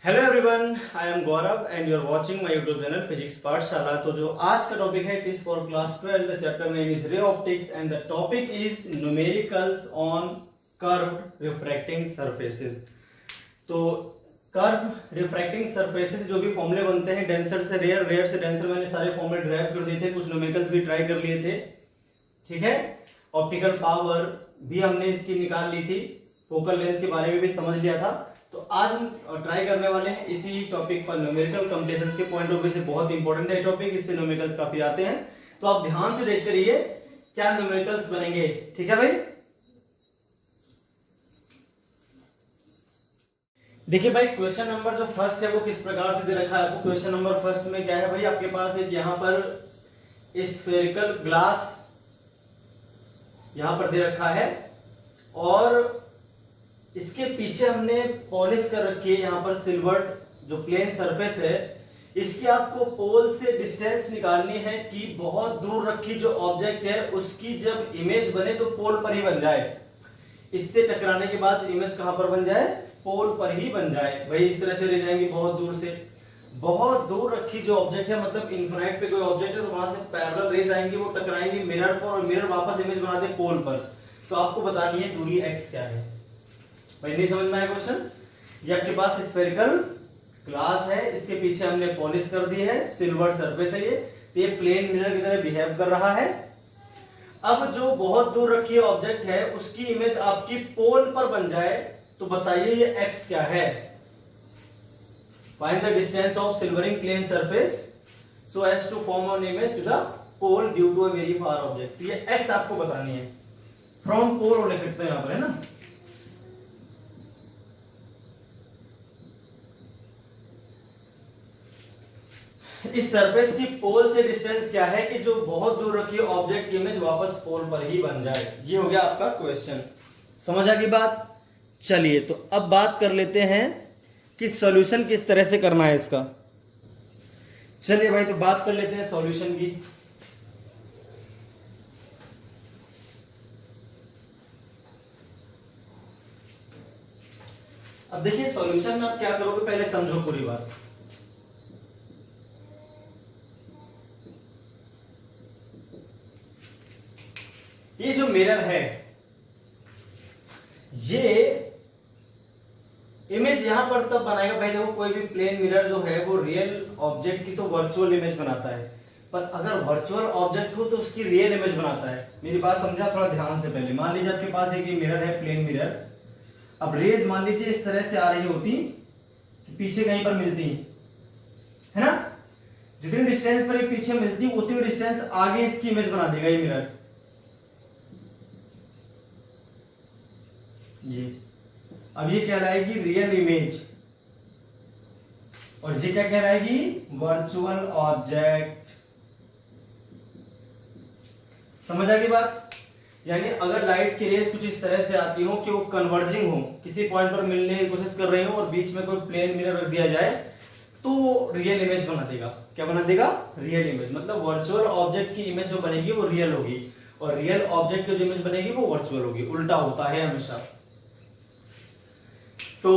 Hello everyone, I am Gaurav and you are watching my YouTube channel physics Pathshala. तो जो आज का टॉपिक है, it is for class 12। The chapter name is ray optics and the topic is numericals on curve refracting surfaces. तो curve refracting surfaces जो भी फॉर्मूले बनते हैं, डेंसर से रेयर, रेयर से डेंसर, मैंने सारे फॉर्मूले ड्राइव कर दिए थे, कुछ न्यूमेरिकल्स भी ट्राई कर लिए थे। ठीक है, ऑप्टिकल पावर भी हमने इसकी निकाल ली थी, फोकल लेंथ के बारे में भी समझ लिया था। तो आज हम ट्राई करने वाले हैं इसी टॉपिक पर, न्यूमेरिकल कंप्यूटेशंस के पॉइंट ऑफ व्यू से बहुत इंपॉर्टेंट है टॉपिक, इससे न्यूमेरिकल्स काफी आते हैं। तो आप ध्यान से देखते रहिए क्या न्यूमेरिकल्स बनेंगे। ठीक है भाई, देखिए भाई, क्वेश्चन नंबर जो फर्स्ट है वो किस प्रकार से दे रखा है आपको। क्वेश्चन नंबर फर्स्ट में क्या है भाई, आपके पास एक यहाँ पर स्फेरिकल ग्लास यहां पर दे रखा है और इसके पीछे हमने पॉलिश कर रखी है यहाँ पर सिल्वर्ड जो प्लेन सरफेस है। इसकी आपको पोल से डिस्टेंस निकालनी है कि बहुत दूर रखी जो ऑब्जेक्ट है उसकी जब इमेज बने तो पोल पर ही बन जाए। इससे टकराने के बाद इमेज कहां पर बन जाए, पोल पर ही बन जाए। वही इस तरह से ले जाएंगे बहुत दूर से, बहुत दूर रखी जो ऑब्जेक्ट है, मतलब इन्फिनाइट पे कोई ऑब्जेक्ट है तो वहां से पैरेलल रेज आएंगी, वो टकराएंगी मिरर पर और मिरर वापस इमेज बना दे पोल पर। तो आपको बतानी है दूरी x क्या है। भाई नहीं समझ में आया क्वेश्चन? ये आपके पास स्फेरिकल ग्लास है, इसके पीछे हमने पॉलिश कर दी है, सिल्वर सरफेस है ये प्लेन मिरर की तरह बिहेव कर रहा है। अब जो बहुत दूर रखी ऑब्जेक्ट है उसकी इमेज आपकी पोल पर बन जाए, तो बताइए ये x क्या है। Find the distance of silvering plane surface so as to form an image to the pole due to a very far object. ये x आपको बतानी है, फ्रॉम पोल ले सकते हैं यहां पर, है ना। इस सरफेस की पोल से डिस्टेंस क्या है कि जो बहुत दूर रखी ऑब्जेक्ट की इमेज वापस पोल पर ही बन जाए। ये हो गया आपका क्वेश्चन। समझ आ गई बात? चलिए तो अब बात कर लेते हैं कि सॉल्यूशन किस तरह से करना है इसका। चलिए भाई, तो बात कर लेते हैं सॉल्यूशन की। अब देखिए सॉल्यूशन में आप क्या करोगे, पहले समझो पूरी बात। ये जो मिरर है, ये इमेज यहां पर तब बनाएगा भाई, देखो कोई भी प्लेन मिरर जो है वो रियल ऑब्जेक्ट की तो वर्चुअल इमेज बनाता है, पर अगर वर्चुअल ऑब्जेक्ट हो तो उसकी रियल इमेज बनाता है। मेरी बात समझा थोड़ा ध्यान से पहले। मान लीजिए आपके पास एक मिरर है, प्लेन मिरर। अब रेज मान लीजिए इस तरह से आ रही होती कि पीछे कहीं पर मिलती है ना, जितनी डिस्टेंस पर ये पीछे मिलती उतनी डिस्टेंस आगे इसकी इमेज बना देगा ये मिरर। ये अब ये कहलाएगी रियल इमेज और ये क्या कहलाएगी, वर्चुअल ऑब्जेक्ट। समझ आ गई बात? यानी अगर लाइट की रेज कुछ इस तरह से आती हो कि वो कन्वर्जिंग हो, किसी पॉइंट पर मिलने की कोशिश कर रही हो और बीच में कोई प्लेन मिरर रख दिया जाए तो रियल इमेज बना देगा। क्या बना देगा? Real image. मतलब वर्चुअल ऑब्जेक्ट की इमेज जो बनेगी वो रियल होगी और रियल ऑब्जेक्ट की जो इमेज बनेगी वो वर्चुअल होगी। उल्टा होता है हमेशा। तो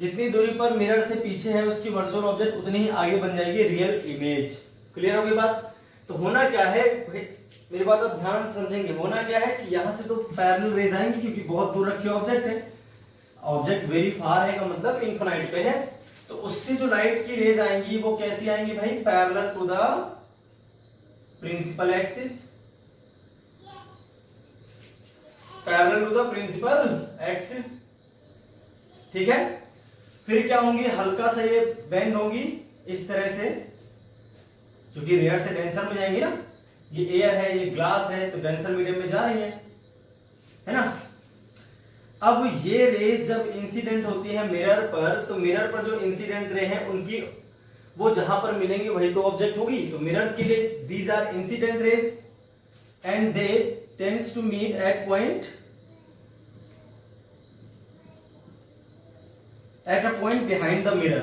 जितनी दूरी पर मिरर से पीछे है उसकी वर्चुअल ऑब्जेक्ट उतनी ही आगे बन जाएगी रियल इमेज। क्लियर होगी बात? तो होना क्या है, मेरी बात आप ध्यान से समझेंगे। होना क्या है कि यहां से तो पैरेलल रेज आएंगी क्योंकि बहुत दूर रखी ऑब्जेक्ट है, ऑब्जेक्ट वेरी फार है का मतलब इनफिनाइट पे है, तो उससे जो लाइट की रेज आएंगी वो कैसी आएंगी भाई, parallel to the principal axis. Parallel to the principal axis. ठीक है, फिर क्या होंगी, हल्का सा ये बेंड होंगी इस तरह से, क्योंकि रेयर से डेंसर में जाएंगी ना। ये एयर है, ये ग्लास है, तो डेंसर मीडियम में जा रही है ना। अब ये रेज जब इंसिडेंट होती है मिरर पर, तो मिरर पर जो इंसिडेंट रे हैं उनकी वो जहां पर मिलेंगे वही तो ऑब्जेक्ट होगी। तो मिरर के लिए these are incident rays and they tends to meet at point at a point behind the mirror।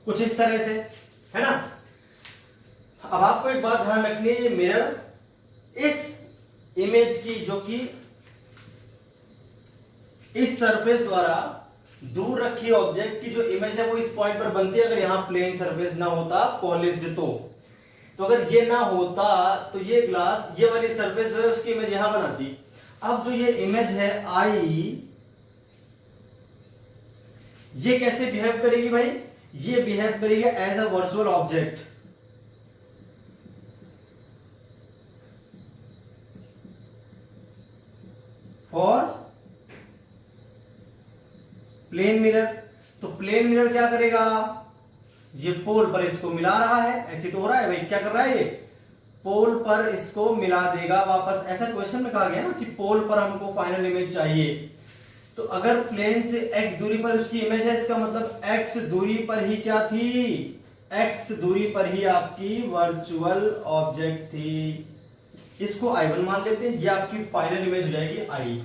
कुछ इस तरह से है ना। अब आपको एक बात ध्यान रखनी है, ये मिरर इस इमेज की जो कि इस सरफेस द्वारा दूर रखी ऑब्जेक्ट की जो इमेज है वो इस पॉइंट पर बनती है, अगर यहां प्लेन सरफेस ना होता पॉलिश्ड तो अगर ये ना होता तो ये ग्लास, ये वाली सरफेस जो है उसकी इमेज यहां बनाती। अब जो ये इमेज है आई, ये कैसे बिहेव करेगी भाई, ये बिहेव करेगी एज अ वर्चुअल ऑब्जेक्ट। और प्लेन मिरर, तो प्लेन मिरर क्या करेगा, ये पोल पर इसको मिला रहा है, ऐसे तो हो रहा है भाई, क्या कर रहा है ये पोल पर इसको मिला देगा वापस। ऐसा क्वेश्चन में कहा गया ना कि पोल पर हमको फाइनल इमेज चाहिए, तो अगर प्लेन से x दूरी पर उसकी इमेज है, इसका मतलब x दूरी पर ही क्या थी, x दूरी पर ही आपकी वर्चुअल ऑब्जेक्ट थी। इसको I1 मान लेते हैं, ये आपकी फाइनल इमेज हो जाएगी I।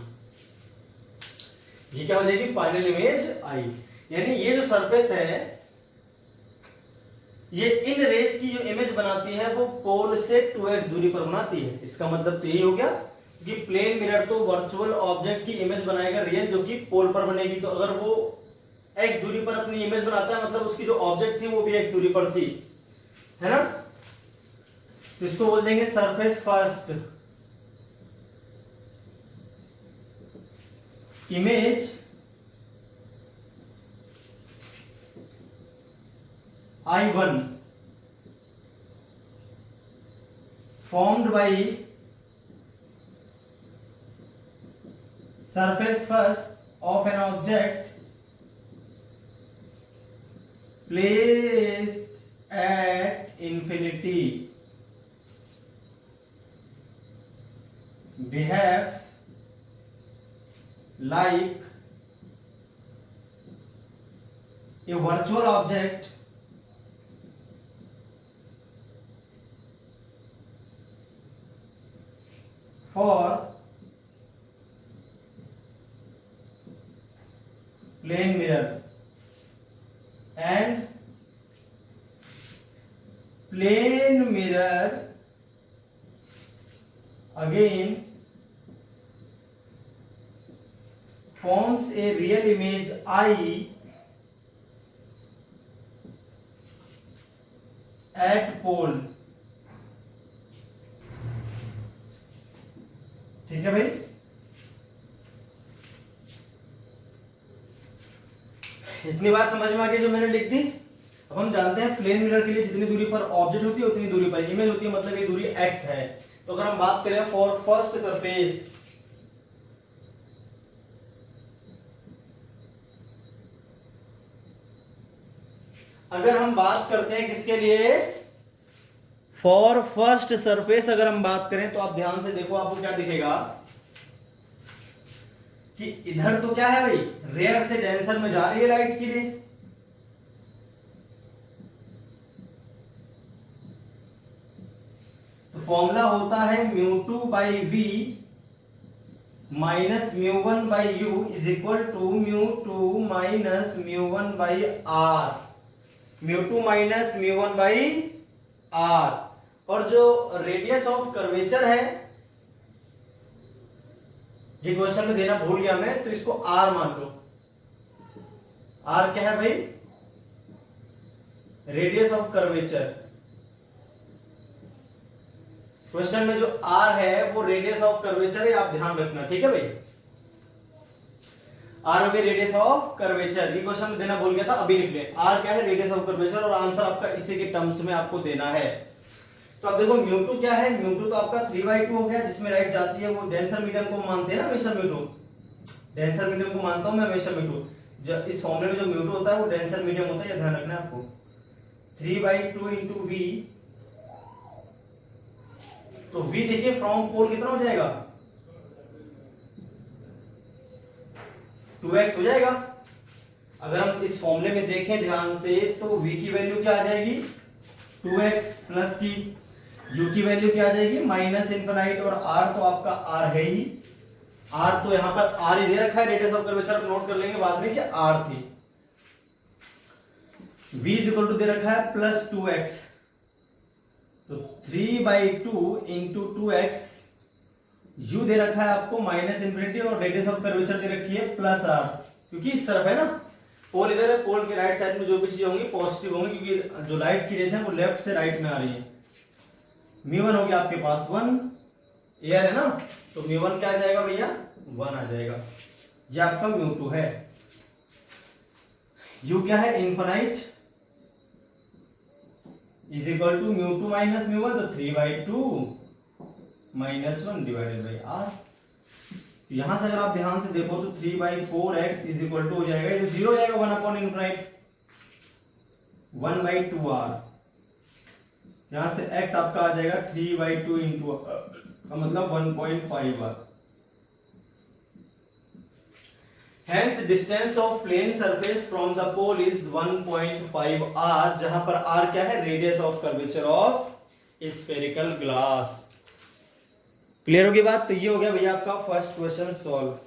ये क्या हो जाएगी, फाइनल इमेज I। यानी ये जो सरफेस है ये इन रेस की जो इमेज बनाती है वो पोल से 2x दूरी पर बनाती है। इसका मतलब तो यही हो गया कि प्लेन मिरर तो वर्चुअल ऑब्जेक्ट की इमेज बनाएगा रियल, जो कि पोल पर बनेगी। तो अगर वो x दूरी पर अपनी इमेज बनाता है, मतलब उसकी जो ऑब्जेक्ट थी वो भी x दूरी पर थी, है ना। तो इसको बोल देंगे surface first image I1 formed by surface first of an object placed at infinity behaves like a virtual object for plane mirror, and plane mirror again forms a real image I at pole। ठीक है भाई, इतनी बात समझ में आ गई जो मैंने लिख दी। अब हम जानते हैं प्लेन मिरर के लिए जितनी दूरी पर ऑब्जेक्ट होती है उतनी दूरी पर इमेज होती है, मतलब ये दूरी x है। तो अगर हम बात करें फॉर फर्स्ट सरफेस, अगर हम बात करते हैं किसके लिए, फॉर फर्स्ट सरफेस अगर हम बात करें तो आप ध्यान से देखो, आपको क्या दिखेगा कि इधर तो क्या है भाई, रेयर से डेंसर में जा रही है लाइट की रे, तो फॉर्मूला होता है μ2/v minus μ1/u is equal to μ2 minus μ1/r, μ2 minus μ1/r। और जो रेडियस ऑफ कर्वेचर है, ये क्वेश्चन में देना भूल गया मैं, तो इसको r मान लो। r क्या है भाई, रेडियस ऑफ कर्वेचर। क्वेश्चन में जो r है वो रेडियस ऑफ कर्वेचर है, आप ध्यान रखना, ठीक है भाई। r हो गया रेडियस ऑफ कर्वेचर, ये क्वेश्चन में देना भूल गया था, अभी लिख ले। r क्या है, रेडियस ऑफ कर्वेचर, और आंसर आपका इसी के टर्म्स में आपको देना है। तो अब देखो μ2 क्या है, μ2 तो आपका 3/2 हो गया, जिसमें लाइट जाती है वो डेंसर मीडियम को मानते हैं ना हमेशा μ2, डेंसर मीडियम को मानता हूं मैं हमेशा μ2। जो इस फॉर्मूले में जो μ2 होता है वो डेंसर मीडियम होता है, ये ध्यान रखना है आपको। 3/2 इंटू v, तो v देखिए फ्रॉम पोल कितना हो जाएगा, 2x हो जाएगा। अगर हम इस फॉर्मूले में देखें ध्यान से तो v की वैल्यू क्या आ जाएगी, 2x प्लस की, u की वैल्यू क्या आ जाएगी माइनस इनफिनाइट, और r तो आपका r है ही, r तो यहां पर r ही दे रखा है, रेडियस ऑफ कर्वेचर नोट कर लेंगे बाद में कि r थी। v इज इक्वल टू दे रखा है प्लस 2x, तो 3/2 इंटू 2x, u दे रखा है आपको माइनस इन्फिनिटी और रेडियस ऑफ कर्वेचर दे रखी है प्लस r, क्योंकि इस तरफ है ना, पोल इधर है, पोल के राइट साइड में जो भी चीजें होंगी पॉजिटिव होंगी, क्योंकि जो लाइट की रेस है वो लेफ्ट से राइट में आ रही है। μ1 हो गया आपके पास 1, एयर है ना, तो μ1 क्या आ जाएगा भैया 1 आ जाएगा। ये आपका μ2 है। u क्या है infinite is equal to μ2 minus μ1, तो 3/2 माइनस 1 डिवाइडेड बाई r। तो यहां से अगर आप ध्यान से देखो तो 3/4x इज इक्वल टू हो जाएगा, ये तो जीरो हो जाएगा 1/इनफाइनाइट 1/2r। यहां से x आपका आ जाएगा 3/2 इंटू का मतलब 1.5r। Hence distance of plane surface from the pole is 1.5 r, जहां पर r क्या है radius of curvature of spherical glass. Clear होगी बात? तो ये हो गया भैया आपका फर्स्ट क्वेश्चन सॉल्व।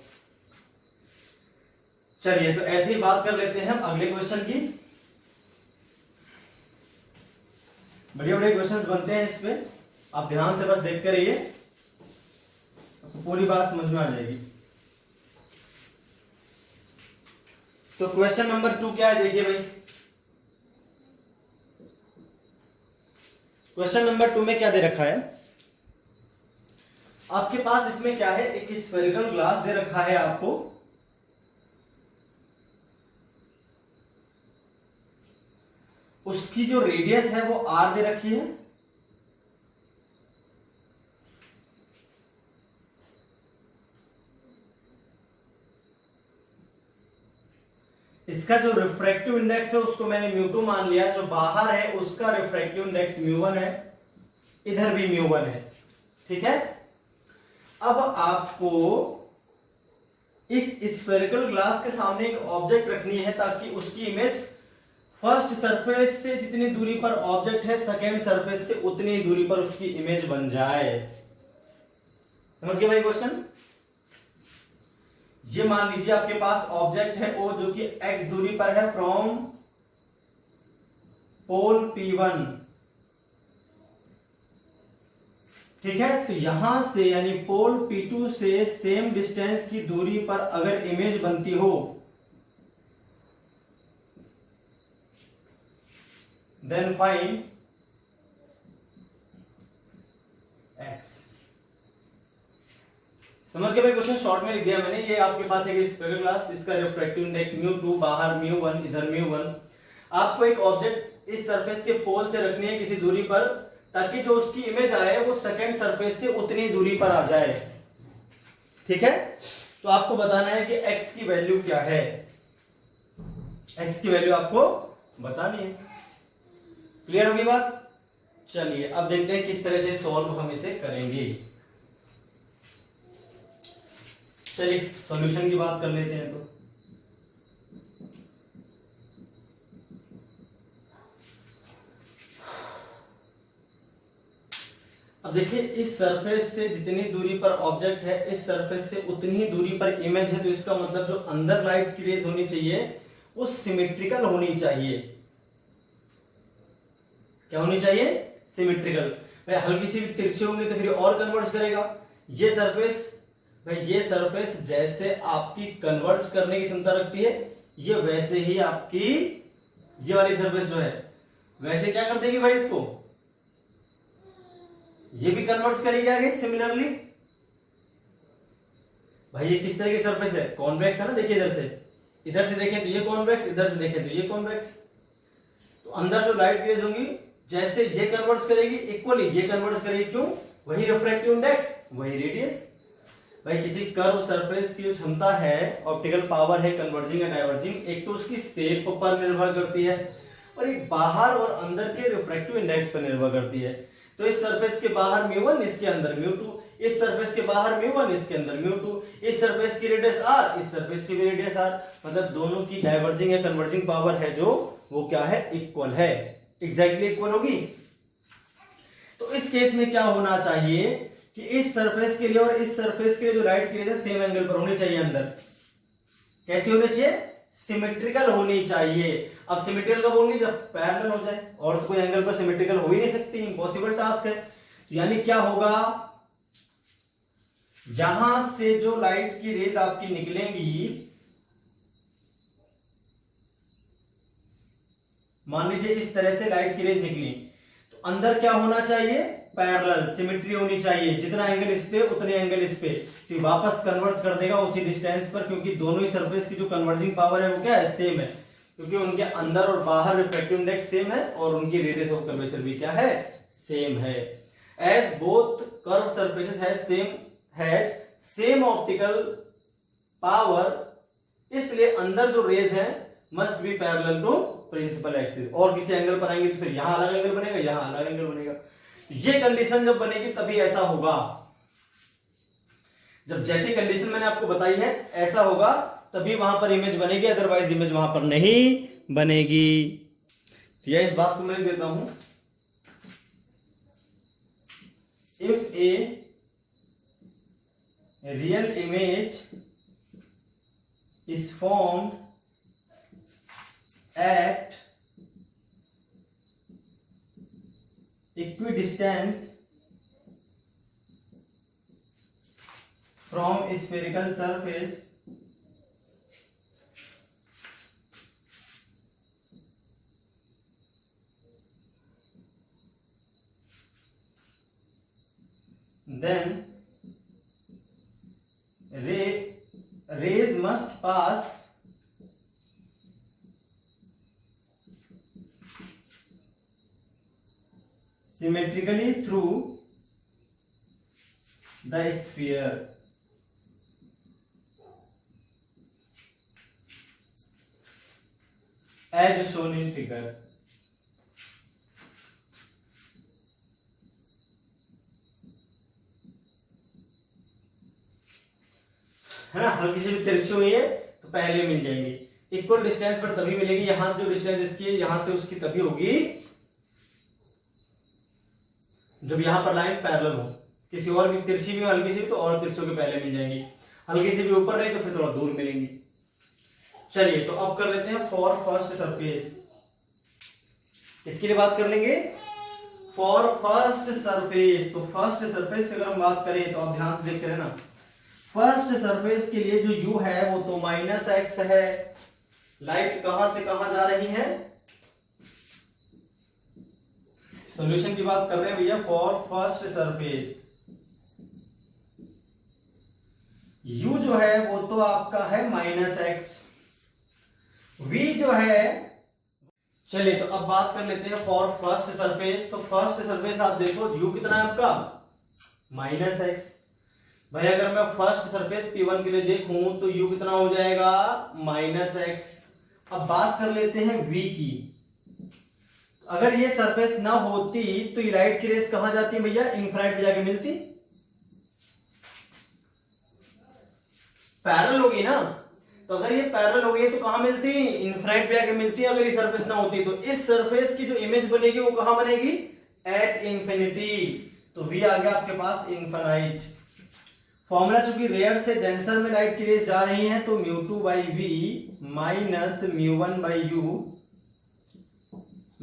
चलिए तो ऐसे ही बात कर लेते हैं हम अगले क्वेश्चन की। बढ़िया बढ़िया क्वेश्चंस बनते हैं इस पे, आप ध्यान से बस देखते रहिए, तो पूरी बात समझ में आ जाएगी। तो क्वेश्चन नंबर 2 क्या है देखिए भाई। क्वेश्चन नंबर 2 में क्या दे रखा है आपके पास, इसमें क्या है एक स्फेरिकल ग्लास दे रखा है आपको, उसकी जो रेडियस है वो r दे रखी है, इसका जो रिफ्रैक्टिव इंडेक्स है उसको मैंने μ2 मान लिया, जो बाहर है उसका रिफ्रैक्टिव इंडेक्स μ1 है, इधर भी μ1 है, ठीक है। अब आपको इस स्फेरिकल ग्लास के सामने एक ऑब्जेक्ट रखनी है ताकि उसकी इमेज फर्स्ट सरफेस से जितनी दूरी पर ऑब्जेक्ट है सेकेंड सरफेस से उतनी दूरी पर उसकी इमेज बन जाए। समझ गए भाई क्वेश्चन? ये मान लीजिए आपके पास ऑब्जेक्ट है O जो कि x दूरी पर है फ्रॉम पोल P1, ठीक है। तो यहां से यानी पोल P2 से सेम डिस्टेंस की दूरी पर अगर इमेज बनती हो देन फाइंड x। समझ गए भाई क्वेश्चन? शॉर्ट में लिख दिया मैंने। ये आपके पास एक स्फेरिकल ग्लास, इसका रिफ्रैक्टिव इंडेक्स μ2, बाहर μ1, इधर μ1। आपको एक ऑब्जेक्ट इस सरफेस के पोल से रखनी है किसी दूरी पर, ताकि जो उसकी इमेज आए वो सेकंड सरफेस से उतनी दूरी पर आ जाए, ठीक है। तो आपको बताना है कि x की वैल्यू क्या है, x की वैल्यू आपको बतानी है। क्लियर होगी बात? चलिए अब देखते हैं किस तरह से सॉल्व हम इसे करेंगे। चलिए सॉल्यूशन की बात कर लेते हैं। तो अब देखिए इस सरफेस से जितनी दूरी पर ऑब्जेक्ट है इस सरफेस से उतनी ही दूरी पर इमेज है, तो इसका मतलब जो अंदर लाइट की रेज होनी चाहिए वो सिमेट्रिकल होनी चाहिए। क्या होनी चाहिए? सिमेट्रिकल। भाई हल्की सी भी तिरछी होंगी तो फिर और कन्वर्ज करेगा। ये सरफेस भाई ये सरफेस जैसे आपकी कन्वर्ज करने की क्षमता रखती है, ये वैसे ही आपकी ये वाली सरफेस जो है वैसे क्या कर देगी भाई, इसको ये भी कन्वर्ज करेगी आगे सिमिलरली। भाई ये किस तरह की सरफेस है? कॉन्वेक्स है ना। देखिए इधर से देखें तो ये कॉन्वेक्स, इधर से देखें तो ये कॉन्वेक्स। तो अंदर जो लाइट रेज होंगी जैसे ये कन्वर्ज करेगी इक्वली ये कन्वर्ज करेगी। क्यों? वही रिफ्रैक्टिव इंडेक्स, वही रेडियस। भाई किसी कर्व सरफेस की जो क्षमता है, ऑप्टिकल पावर है कन्वर्जिंग या डाइवर्जिंग, एक तो उसकी शेप पर निर्भर करती है और एक बाहर और अंदर के रिफ्रैक्टिव इंडेक्स पर निर्भर करती है। तो इस सरफेस के बाहर μ1, इसके अंदर μ2, इस सरफेस के बाहर μ1, इसके अंदर μ2, इस सरफेस की रेडियस r, इस सरफेस की भी रेडियस r, मतलब दोनों की डाइवर्जिंग या कन्वर्जिंग पावर है जो वो क्या है, इक्वल है, एग्जैक्टली इक्वल होगी। तो इस केस में क्या होना चाहिए कि इस सरफेस के लिए और इस सरफेस के लिए जो लाइट की रेडियस सेम एंगल पर होनी चाहिए। अंदर कैसी होनी चाहिए? सिमेट्रिकल होनी चाहिए। अब सिमेट्रिकल कब होंगे, जब पैरेलल हो जाए, और तो कोई एंगल पर सिमेट्रिकल हो ही नहीं सकती, इम्पॉसिबल टास्क है। तो यानी क्या होगा, यहां से जो लाइट की रेज आपकी निकलेंगी, मान लीजिए इस तरह से लाइट की रेज निकली, तो अंदर क्या होना चाहिए, पैरेलल, सिमेट्री होनी चाहिए, जितना एंगल इस पे उतने एंगल इस पे, तो वापस कन्वर्ज कर देगा उसी डिस्टेंस पर, क्योंकि दोनों ही सरफेस की जो कन्वर्जिंग पावर है वो क्या है, सेम है, क्योंकि उनके अंदर और बाहर रिफ्रैक्टिव इंडेक्स सेम है और उनकी रेडियस ऑफ कर्वेचर भी क्या है, सेम है। As both curve surfaces has same optical power, इसलिए अंदर जो रेज है must be parallel to principal axis, और किसी एंगल पर आएंगे तो फिर यहां अलग एंगल बनेगा, यहां अलग एंगल बनेगा। ये कंडीशन जब बनेगी तभी ऐसा होगा, जब जैसी कंडीशन मैंने आपको बताई है ऐसा होगा तभी वहां पर इमेज बनेगी, अदरवाइज इमेज वहां पर नहीं बनेगी। तो यह इस बात को मैं देता हूं, if a real image is formed at equidistance from a spherical surface, then rays must pass symmetrically through the sphere, as shown in figure। है ना, हल्की सी भी तिरछी हुई है तो पहले मिल जाएंगी, इक्वल डिस्टेंस पर तभी मिलेगी, यहां से जो डिस्टेंस इसकी है यहां से उसकी तभी होगी जब यहां पर लाइन पैरेलल हो, किसी और भी तिरछी भी हो हल्की सी भी तो और तिरछों के पहले मिल जाएंगी, हल्की सी भी ऊपर रही तो फिर थोड़ा दूर मिलेंगी। चलिए तो अब कर लेते हैं फॉर फर्स्ट सरफेस, इसके लिए बात कर लेंगे फॉर फर्स्ट सरफेस। तो फर्स्ट सरफेस से अगर हम बात करें तो आप ध्यान से देखते रहना, फर्स्ट सरफेस के लिए जो u है वो तो -x है, लाइट कहां से कहां जा रही है, सॉल्यूशन की बात कर रहे हैं भैया, फॉर फर्स्ट सरफेस u जो है वो तो आपका है -x, v जो है, चलिए तो अब बात कर लेते हैं फॉर फर्स्ट सरफेस। तो फर्स्ट सरफेस आप देखो u कितना है आपका -x, भाई अगर मैं फर्स्ट सरफेस P1 के लिए देखूं तो u कितना हो जाएगा -x। अब बात कर लेते हैं v की, अगर ये सरफेस ना होती तो ये लाइट की रेस कहां जाती भैया, इन्फिनिट पे जाके मिलती, पैरेलल होगी ना, तो अगर ये पैरेलल हो गई तो कहां मिलती, इन्फिनिट पे जाके मिलती, अगर ये सरफेस ना होती तो इस सरफेस की जो इमेज बनेगी वो कहां बनेगी, एट इंफिनिटी, तो v आ गया आपके पास इन्फिनाइट। फॉर्मूला चूंकि रेयर से डेंसर में लाइट की रेस जा रही है तो μ2/v minus μ1/u,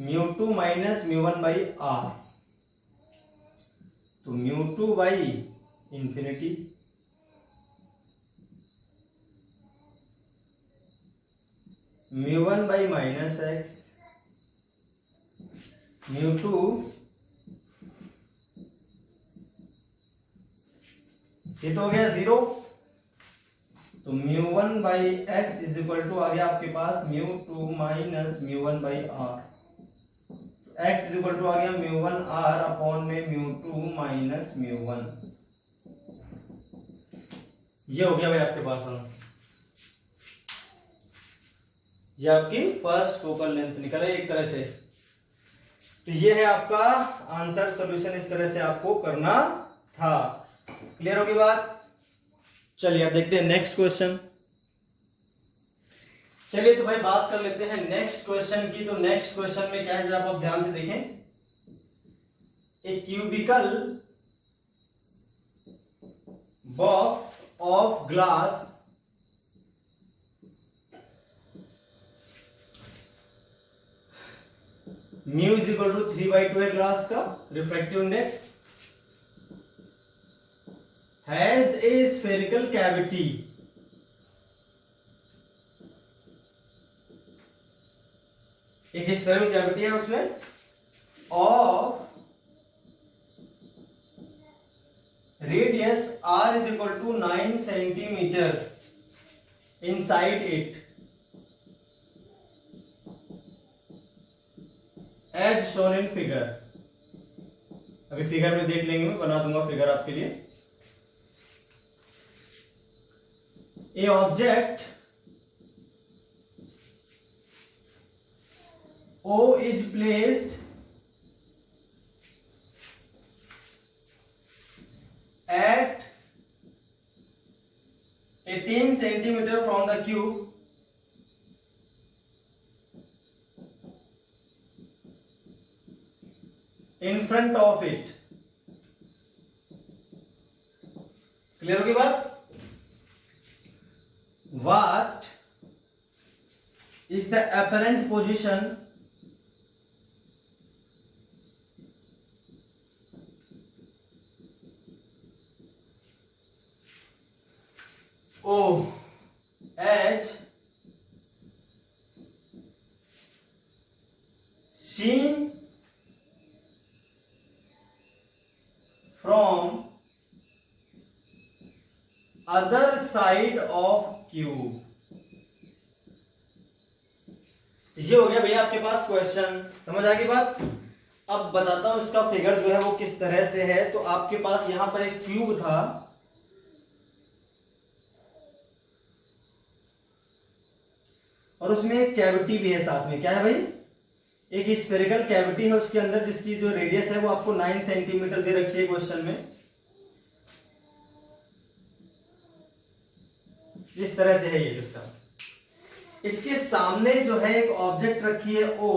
μ2 minus μ1/r, तो μ2/इंफिनिटी μ1/-x μ2 ये तो हो गया 0, तो μ1/x इज इक्वल टू आ गया आपके पास μ2 minus μ1/r, x is equal to आ गया μ1r अपॉन में μ2 माइनस μ1, ये हो गया भाई आपके पास आंसर, ये आपकी फर्स्ट फोकल लेंथ निकल है एक तरह से। तो ये है आपका आंसर, सॉल्यूशन इस तरह से आपको करना था। क्लियर होगी बात? चलिए अब देखते हैं नेक्स्ट क्वेश्चन। चलिए तो भाई बात कर लेते हैं नेक्स्ट क्वेश्चन की। तो नेक्स्ट क्वेश्चन में क्या है जरा आप ध्यान से देखें, a cubical box of glass mu is equal to 3/2 है ग्लास का refractive index, has a spherical cavity, एक स्फेरिकल कैविटी है उसमें, और radius r is equal to 9 centimetre inside it as shown in figure. अभी फिगर में देख लेंगे, मैं बना दूंगा फिगर आपके लिए। A object O is placed at 18 centimeter from the cube in front of it। Clear होगी बात? What is the apparent position O H seen from other side of cube। ये हो गया भैया आपके पास क्वेश्चन, समझ आ गई बात। अब बताता हूं इसका फिगर जो है वो किस तरह से है। तो आपके पास यहां पर एक क्यूब था, और उसमें एक कैविटी भी है साथ में। क्या है भाई? एक स्फेरिकल कैविटी है उसके अंदर, जिसकी जो रेडियस है वो आपको 9 सेंटीमीटर दे रखी है क्वेश्चन में। इस तरह से है ये सिस्टम। इसके सामने जो है एक ऑब्जेक्ट रखी है O,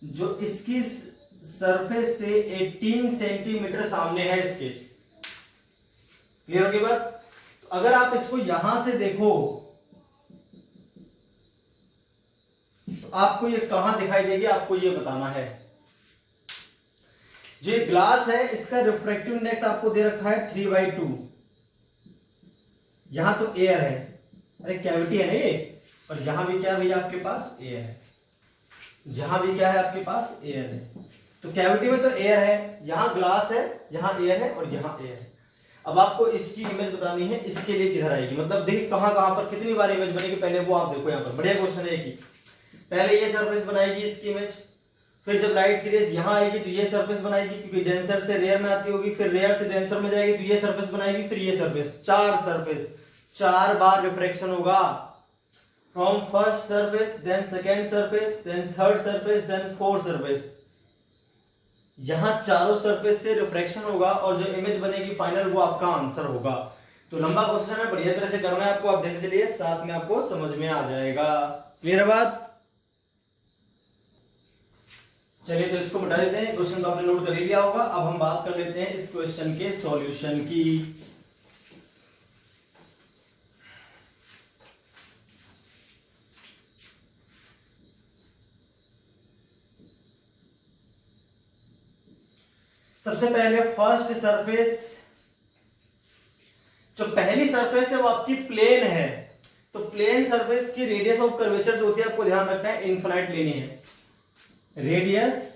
जो इसकी सरफेस से 18 सेंटीमीटर सामने है इसके। क्लियर होगी बात? तो अगर आप इसको यहां से देखो तो आपको ये कहां दिखाई देगी, आपको ये बताना है। जो ग्लास है इसका रिफ्रैक्टिव इंडेक्स आपको दे रखा है 3/2। यहां तो एयर है, अरे कैविटी है ना ये, और यहां भी क्या है भैया आपके पास एयर है, जहां भी क्या है आपके पास एयर है। तो कैविटी में तो एयर है, यहां ग्लास है, यहां एयर है और यहां एयर है। अब आपको इसकी इमेज बतानी है, इसके लिए किधर आएगी, मतलब देखिए कहां कहां पर कितनी बार इमेज बनेगी, पहले वो आप देखो। यहां पर बढ़िया क्वेश्चन है कि पहले ये सरफेस बनाएगी इसकी इमेज, फिर जब लाइट की रेज यहां आएगी तो ये सरफेस बनाएगी, क्योंकि डेंसर से रेयर में आती होगी, फिर रेयर से डेंसर में जाएगी तो ये सरफेस बनाएगी, फिर ये सरफेस। 4 सरफेस, 4 बार रिफ्रैक्शन होगा। From first surface, then second surface, then third surface, then fourth surface. यहां चारों सरफेस से रिफ्रैक्शन होगा और जो इमेज बनेगी फाइनल वो आपका आंसर होगा। तो लंबा क्वेश्चन है, बढ़िया तरह से करना है आपको। आप देखते चलिए, साथ में आपको समझ में आ जाएगा। क्लियर है बात? चलिए तो इसको बता देते हैं। क्वेश्चन तो आपने नोट कर ही लिया होगा। अब हम बात कर लेते हैं इस क्वेश्चन के सॉल्यूशन की। सबसे पहले फर्स्ट सरफेस, जो पहली सरफेस है वो आपकी प्लेन है। तो प्लेन सरफेस की रेडियस ऑफ कर्वेचर जो होती है आपको ध्यान रखना है, इनफिनाइट लेनी है। Radius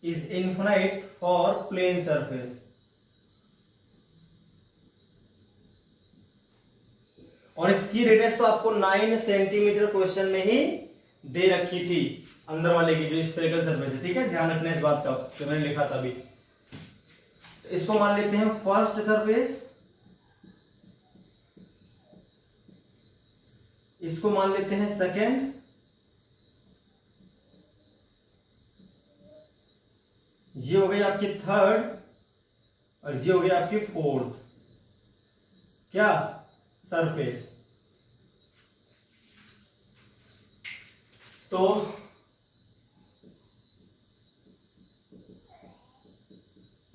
is infinite for plane surface. और इसकी रेडियस तो आपको 9 सेंटीमीटर क्वेश्चन में ही दे रखी थी, अंदर वाले की जो स्फेरिकल सरफेस है। ठीक है, ध्यान रखना इस बात का, जो मैंने लिखा था अभी। इसको मान लेते हैं फर्स्ट सरफेस, इसको मान लेते हैं सेकेंड, ये हो गई आपकी थर्ड, और ये हो गई आपकी फोर्थ क्या सरफेस। तो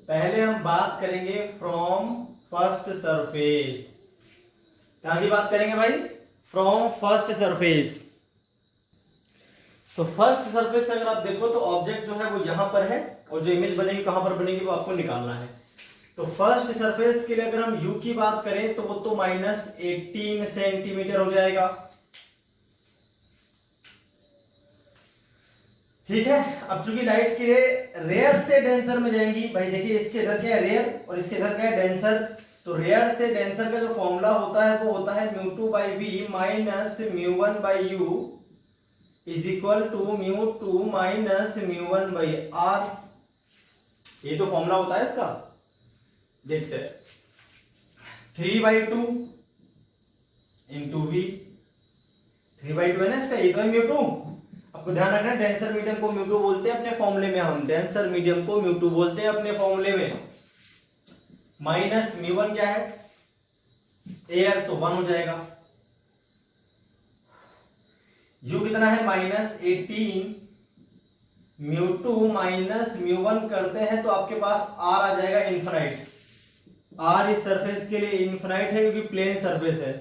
पहले हम बात करेंगे फ्रॉम फर्स्ट सरफेस। कहां की बात करेंगे भाई? From first surface. तो फर्स्ट सरफेस से अगर आप देखो तो ऑब्जेक्ट जो है वो यहां पर है और जो इमेज बनेगी कहां पर बनेगी वो आपको निकालना है। तो फर्स्ट सरफेस के लिए अगर हम u की बात करें तो वो तो -18 सेंटीमीटर हो जाएगा। ठीक है, अब चूंकि लाइट की रे रेयर से डेंसर में जाएंगी, भाई देखिए इसके इधर क्या है रेयर और इसके इधर क्या है डेंसर, तो रेयर से डेंसर का जो फॉर्मूला होता है वो होता है μ2/v minus μ1/u is equal to μ2 minus μ1/r। ये तो फॉर्मूला होता है इसका। देखते हैं 3/2 इंटू v, 3/2 है ना इसका, ये तो है μ2। आपको ध्यान रखना है डेंसर मीडियम को μ2 बोलते हैं अपने फॉर्मूले में, हम डेंसर मीडियम को μ2 बोलते हैं अपने फॉर्मूले में। माइनस μ1 क्या है एयर, तो 1 हो जाएगा। u कितना है -18, μ2 माइनस μ1 करते हैं तो आपके पास r आ जाएगा इन्फिनाइट। r इस सरफेस के लिए इन्फिनाइट है क्योंकि प्लेन सरफेस है।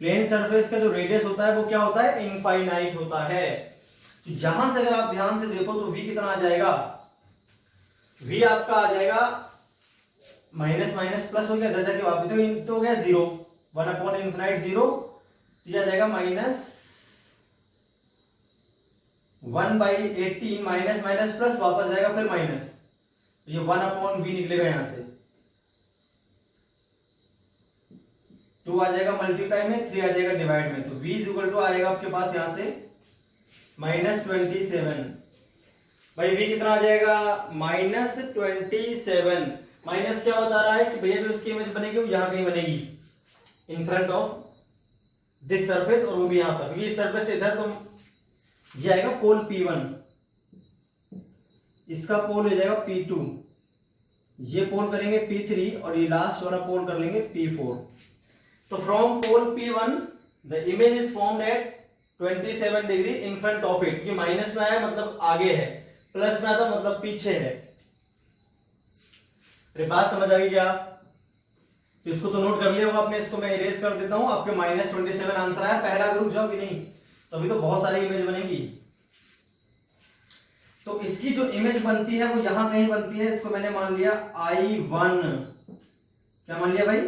प्लेन सरफेस का जो रेडियस होता है वो क्या होता है इनफाइनाइट होता है। तो यहां से अगर आप ध्यान से देखो तो v कितना आ जाएगा, v आपका आ जाएगा माइनस माइनस प्लस हो गया, इधर जाके वापस तो हो गया 0, 1/∞ 0, तो यह आ जाएगा -1/18 माइनस माइनस प्लस वापस जाएगा फिर माइनस, तो ये 1/v निकलेगा यहां से, 2 आ जाएगा मल्टीप्लाई में, 3 आ जाएगा डिवाइड में, तो v इज इक्वल टू आएगा आपके पास यहां से -27। भाई v कितना आ जाएगा -27। माइनस क्या बता रहा है कि भैया जो इसकी इमेज बनेगी वो यहां कहीं बनेगी इन फ्रंट ऑफ दिस सरफेस, और वो भी यहां पर, ये सरफेस इधर, तो ये आएगा पोल P1, इसका पोल हो जाएगा P2, ये पोल करेंगे P3 और ये लास्ट वाला पोल कर लेंगे P4। तो from pole P1 the image is formed at 27 degree in front of it. ये माइनस में आया मतलब आगे है, प्लस में आता मतलब पीछे है। बात समझ आ गई क्या? इसको तो नोट कर लिया होगा आपने, इसको मैं इरेज कर देता हूं। आपके -27 आंसर आया। पहला ग्रुप जाओ कि नहीं, तो अभी तो बहुत सारी इमेज बनेगी। तो इसकी जो इमेज बनती है वो यहां कहीं बनती है, इसको मैंने मान लिया I1। क्या मान लिया भाई?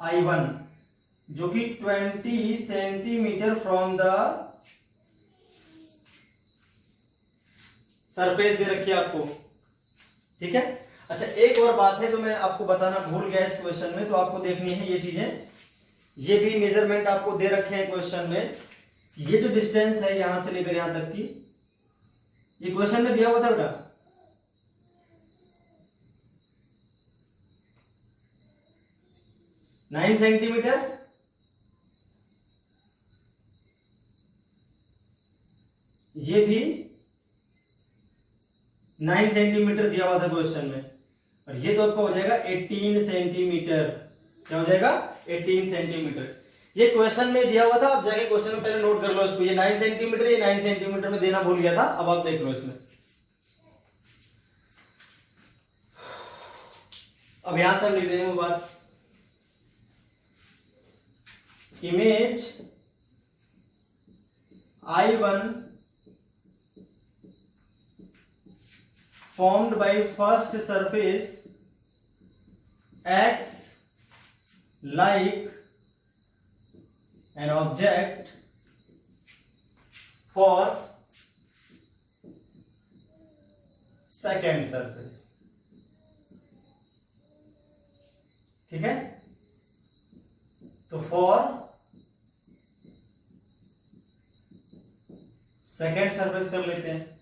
I1, जो कि 20 सेंटीमीटर फ्रॉम द सरफेस दे रखी है आपको। ठीक है, अच्छा एक और बात है जो मैं आपको बताना भूल गया इस क्वेश्चन में, तो आपको देखनी है ये चीजें। ये भी मेजरमेंट आपको दे रखे हैं क्वेश्चन में। ये जो डिस्टेंस है यहां से लेकर यहां तक की, ये क्वेश्चन में दिया हुआ था बेटा, नाइन सेंटीमीटर। ये भी 9 सेंटीमीटर दिया हुआ था क्वेश्चन में, और ये तो आपका हो जाएगा 18 सेंटीमीटर। क्या हो जाएगा? 18 सेंटीमीटर। ये क्वेश्चन में दिया हुआ था, आप जाके क्वेश्चन में पहले नोट कर लो इसको। ये 9 सेंटीमीटर, ये 9 सेंटीमीटर में देना भूल गया था। अब आप देख लो इसमें, अब यहां से हम लिख देंगे वो बात। Image I1 formed by first surface acts like an object for second surface। ठीक है, तो फॉर सेकेंड सरफेस कर लेते हैं।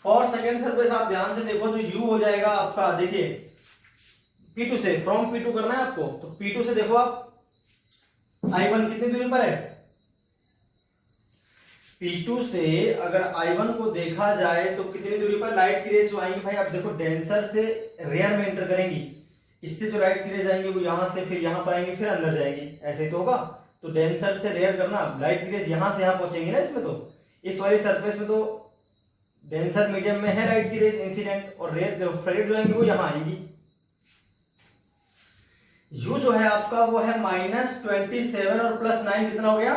फॉर सेकेंड सरफेस आप ध्यान से देखो, जो u हो जाएगा आपका, देखिए P2 से, फ्रॉम P2 करना है आपको, तो P2 से देखो आप I1 कितनी दूरी पर है? P2 से अगर I1 को देखा जाए तो कितनी दूरी पर लाइट की रेज आएंगी भाई? आप देखो डेंसर से रेयर में एंटर करेंगी, इससे जो लाइट की रेज आएंगी वो यहां से फिर यहां पर आएंगी फिर अंदर जाएंगी, ऐसे ही तो होगा। तो डेंसर से रेयर करना, लाइट की रेज यहां से यहां पहुंचेंगी ना इसमें, तो इस वाली सरफेस में तो डेंसर मीडियम में है लाइट की रेज इंसिडेंट, और रेयर जो आएंगी वो यहां आएंगी। U जो है आपका वो है -27 और +9 कितना हो गया?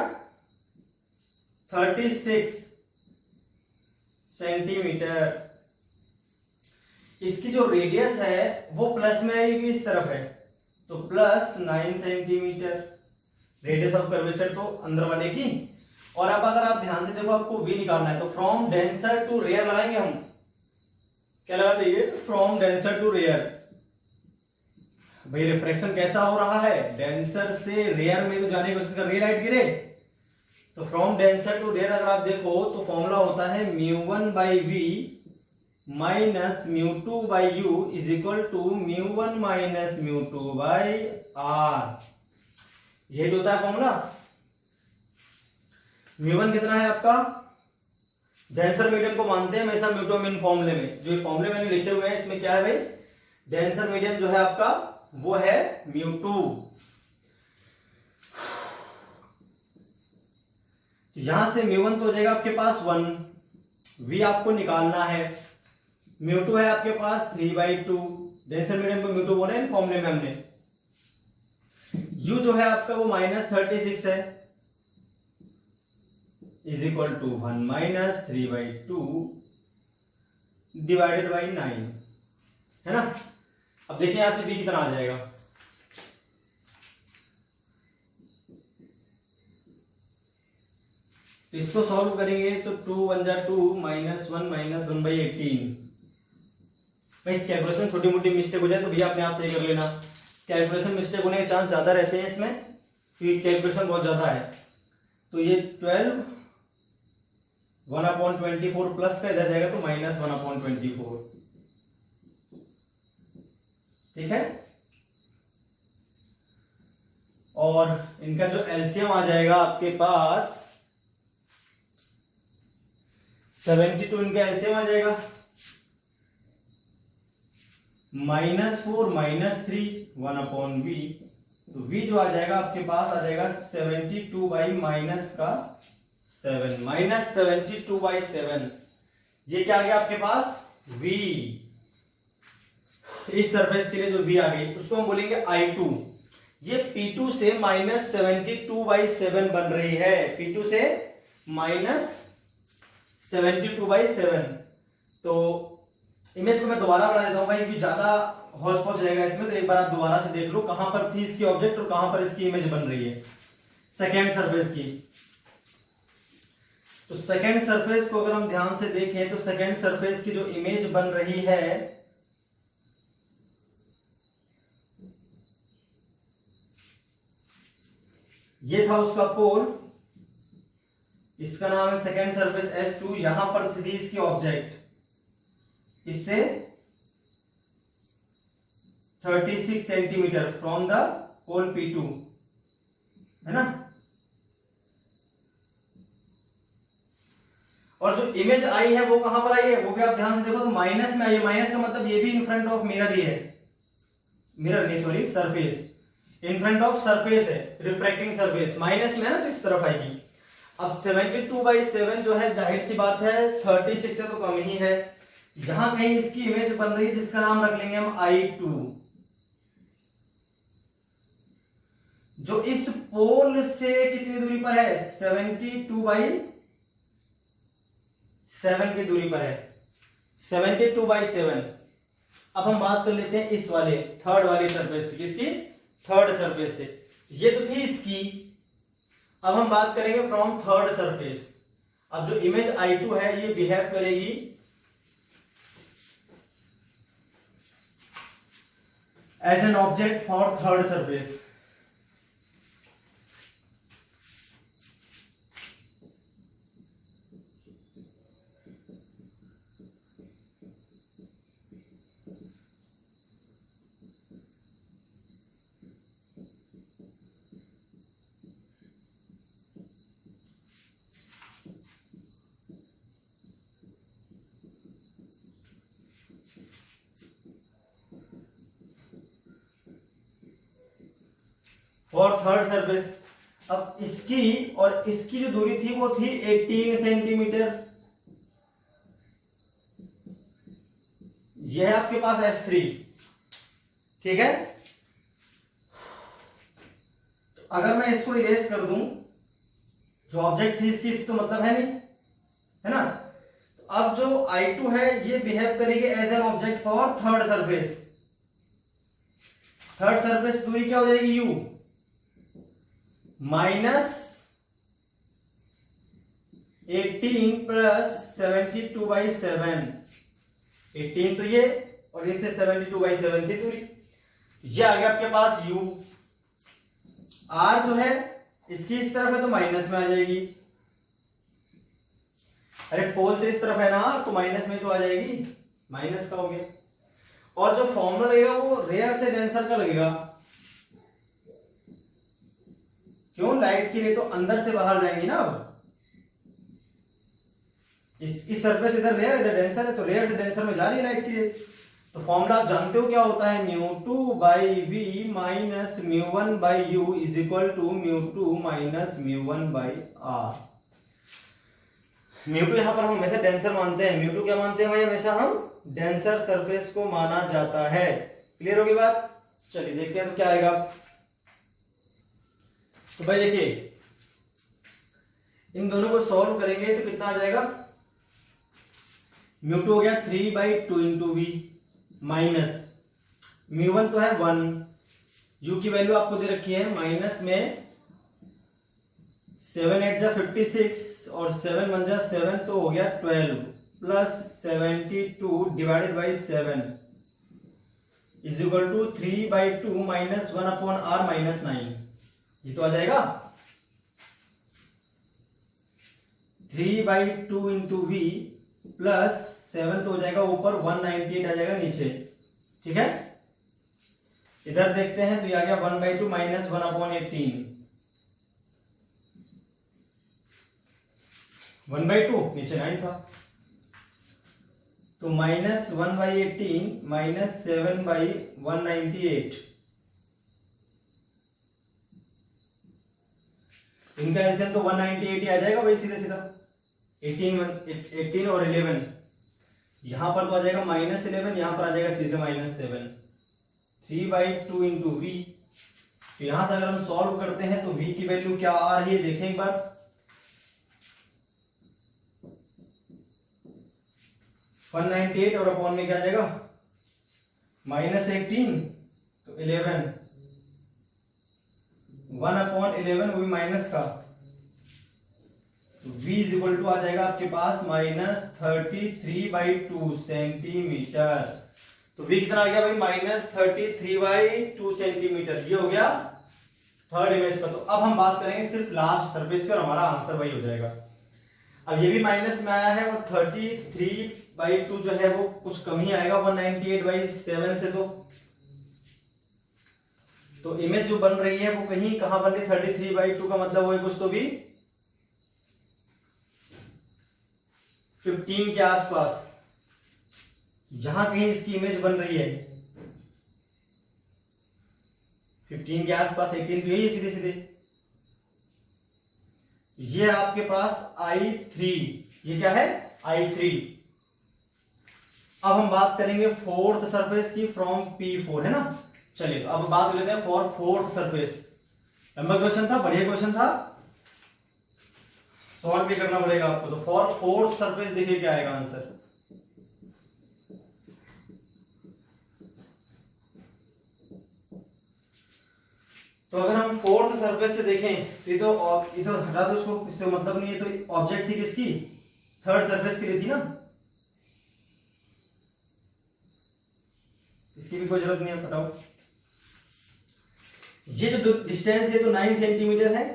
36 सेंटीमीटर। इसकी जो रेडियस है वो प्लस में आएगी इस तरफ है, तो plus 9 centimetre radius of curvature तो अंदर वाले की। और अब अगर आप ध्यान से देखो, आपको v निकालना है, तो फ्रॉम डेंसर टू रेयर लगाएंगे हम। क्या लगाते हैं? From denser to rare. भाई रिफ्रैक्शन कैसा हो रहा है? डेंसर से रेयर में तो जाने की कोशिश कर रही है लाइट गिरे, तो फ्रॉम डेंसर टू रेयर अगर आप देखो तो फॉर्मूला होता है μ1/v minus μ2/u is equal to μ1 minus μ2/r। यही तो होता है फॉर्मूला। μ1 कितना है आपका? डेंसर मीडियम को मानते हैं हमेशा म्यूटोम इन फॉर्मूले में। जो फॉर्मूले मैंने लिखे हुए हैं इसमें क्या है भाई? डेंसर मीडियम जो है आपका वो है μ2। तो यहां से μ1 तो हो जाएगा आपके पास 1, v आपको निकालना है, μ2 है आपके पास 3/2। डेंसर मीडियम को μ2 बोले फॉर्मूले में हमने। u जो है आपका वो -36 है, is equal to 1 minus 3/2 divided by 9, है ना। अब देखिए यहां से b कितना आ जाएगा। तो इसको सॉल्व करेंगे तो 2 1 जा 2 -1 माइनस 1/18। भाई कैलकुलेशन छोटी मोटी मिस्टेक हो जाए तो भैया अपने आप सही कर लेना। कैलकुलेशन मिस्टेक होने के चांस ज्यादा रहते हैं इसमें, क्योंकि कैलकुलेशन बहुत ज्यादा है। तो ये 12 1/24 प्लस का इधर जाएगा तो -1/24, ठीक है। और इनका जो एलसीएम आ जाएगा आपके पास 72, इनका एलसीएम आ जाएगा -4 -3 1/v। तो v जो आ जाएगा आपके पास आ जाएगा 72/-7 -72/7। ये क्या आ गया आपके पास? v। इस सरफेस के लिए जो v आ गई उसको हम बोलेंगे I2। ये P2 से -72/7 बन रही है, P2 से -72/7। तो इमेज को मैं दोबारा बना देता हूं भाई, क्योंकि ज्यादा हौच पौच जाएगा इसमें। तो एक बार आप दोबारा से देख लो कहां पर थी इसकी ऑब्जेक्ट और कहां पर इसकी इमेज बन रही है सेकेंड सरफेस की। तो सेकेंड सरफेस को अगर हम ध्यान से देखें तो सेकेंड सरफेस की जो इमेज बन रही है ये था उसका पोल, इसका नाम है सेकेंड सरफेस S2। यहां पर थी इसकी ऑब्जेक्ट, इससे 36 centimetre from the pole P2, है ना। और जो इमेज आई है वो कहां पर आई है? वो भी आप ध्यान से देखो तो माइनस में आई है। माइनस का मतलब ये भी इन फ्रंट ऑफ मिरर ही है, मिरर नहीं sorry surface, in front of surface है, रिफ्रैक्टिंग सरफेस माइनस में है ना, तो इस तरफ आएगी। अब 72/7 जो है जाहिर सी बात है 36 से तो कम ही है। यहां कहीं इसकी इमेज बन रही है जिसका नाम रख लेंगे हम I2, जो इस पोल से कितनी दूरी पर है? 72/7 की दूरी पर है, 72/7। अब हम बात कर लेते हैं इस वाले थर्ड वाली सरफेस, किसकी? थर्ड सरफेस से। ये तो थी इसकी। अब हम बात करेंगे फ्रॉम थर्ड सरफेस। अब जो इमेज I2 है ये बिहेव करेगी as an object for third surface. For third surface. अब इसकी और इसकी जो दूरी थी वो थी 18 सेंटीमीटर। यह है आपके पास S3, ठीक है। तो अगर मैं इसको इरेज कर दूं, जो ऑब्जेक्ट थी इसकी तो मतलब है नहीं, है ना। तो अब जो I2 है ये बिहेव करेगी as an object for third surface. Third surface दूरी क्या हो जाएगी U माइनस 18 प्लस 72/7। 18 तो ये और इससे 72/7 थी दूरी, ये आ गया आपके पास U। R जो है इसकी इस तरफ है तो माइनस में आ जाएगी, अरे पोल से इस तरफ है ना तो माइनस में तो आ जाएगी, माइनस का हो गया। और जो फॉर्मूला लगेगा वो रेयर से डेंसर का लगेगा, क्यों, लाइट की रे तो अंदर से बाहर जाएंगी ना। अब इसकी सरफेस इधर रेयर इधर डेंसर है, तो रेयर से डेंसर में जा रही है लाइट की रेस। तो फॉर्मूला आप जानते हो क्या होता है, μ2/v minus μ1/u is equal to μ2 minus μ1/r। μ2 यहां पर हम हमेशा डेंसर मानते हैं, μ2 क्या मानते हैं भाई, हमेशा हम डेंसर सरफेस को माना जाता है। क्लियर होगी बात। चलिए देखते हैं तो क्या आएगा। तो भाई देखिए इन दोनों को सॉल्व करेंगे तो कितना आ जाएगा, μ2 हो गया 3/2 इंटू वी माइनस μ1 तो है 1, u की वैल्यू आपको दे रखी है माइनस में 7 8 जा 56 और 7 1 जा 7 तो हो गया 12 plus 72 divided by 7 is equal to 3/2 minus 1/r minus 9। ये तो आ जाएगा 3/2 इंटू वी प्लस 7 तो हो जाएगा ऊपर, 198 आ जाएगा नीचे। ठीक है, इधर देखते हैं तो ये आ गया 1/2 माइनस 1/18, 1/2 नीचे 9 था, तो माइनस 1/18 माइनस 7/198। इनका एलसीएम तो 198 ही आ जाएगा भाई सीधा सीधा। 18 और 11 यहां पर तो आ जाएगा -11, यहां पर आ जाएगा सीधे -7। 3/2 इंटू वी, तो यहां से अगर हम सॉल्व करते हैं तो v की वैल्यू क्या आ रही है देखें एक बार। -198 और अपॉन में क्या आ जाएगा -18 तो 11, 1/11 वो भी माइनस का, तो v इज इक्वल टू आ जाएगा आपके पास -33/2 सेंटीमीटर। तो v कितना आ गया भाई -33/2 सेंटीमीटर। ये हो गया थर्ड इमेज का। तो अब हम बात करेंगे सिर्फ लास्ट सरफेस पर, हमारा आंसर वही हो जाएगा। अब ये भी माइनस में आया है और 33/2 जो है वो कुछ कम ही आएगा 198/7 से। तो इमेज जो बन रही है वो कहीं कहां बन रही, 33/2 का मतलब वही कुछ तो भी 15 के आसपास, जहां कहीं इसकी इमेज बन रही है 15 के आसपास। 18 तो यही है सीधे सीधे। ये आपके पास I3, ये क्या है I3। अब हम बात करेंगे फोर्थ सरफेस की फ्रॉम P4, है ना। चलिए तो अब बात लेते हैं फॉर फोर्थ सरफेस। लंबा क्वेश्चन था, बढ़िया क्वेश्चन था, सॉल्व भी करना पड़ेगा आपको। तो फॉर फोर्थ सरफेस देखिए क्या आएगा आंसर। तो अगर हम फोर्थ सरफेस से देखें तो ये तो हटा दो उसको, इससे मतलब नहीं है। तो ऑब्जेक्ट थी किसकी, थर्ड सरफेस के लिए थी ना, इसकी भी कोई जरूरत नहीं है, हटाओ। ये जो डिस्टेंस है तो 9 सेंटीमीटर है,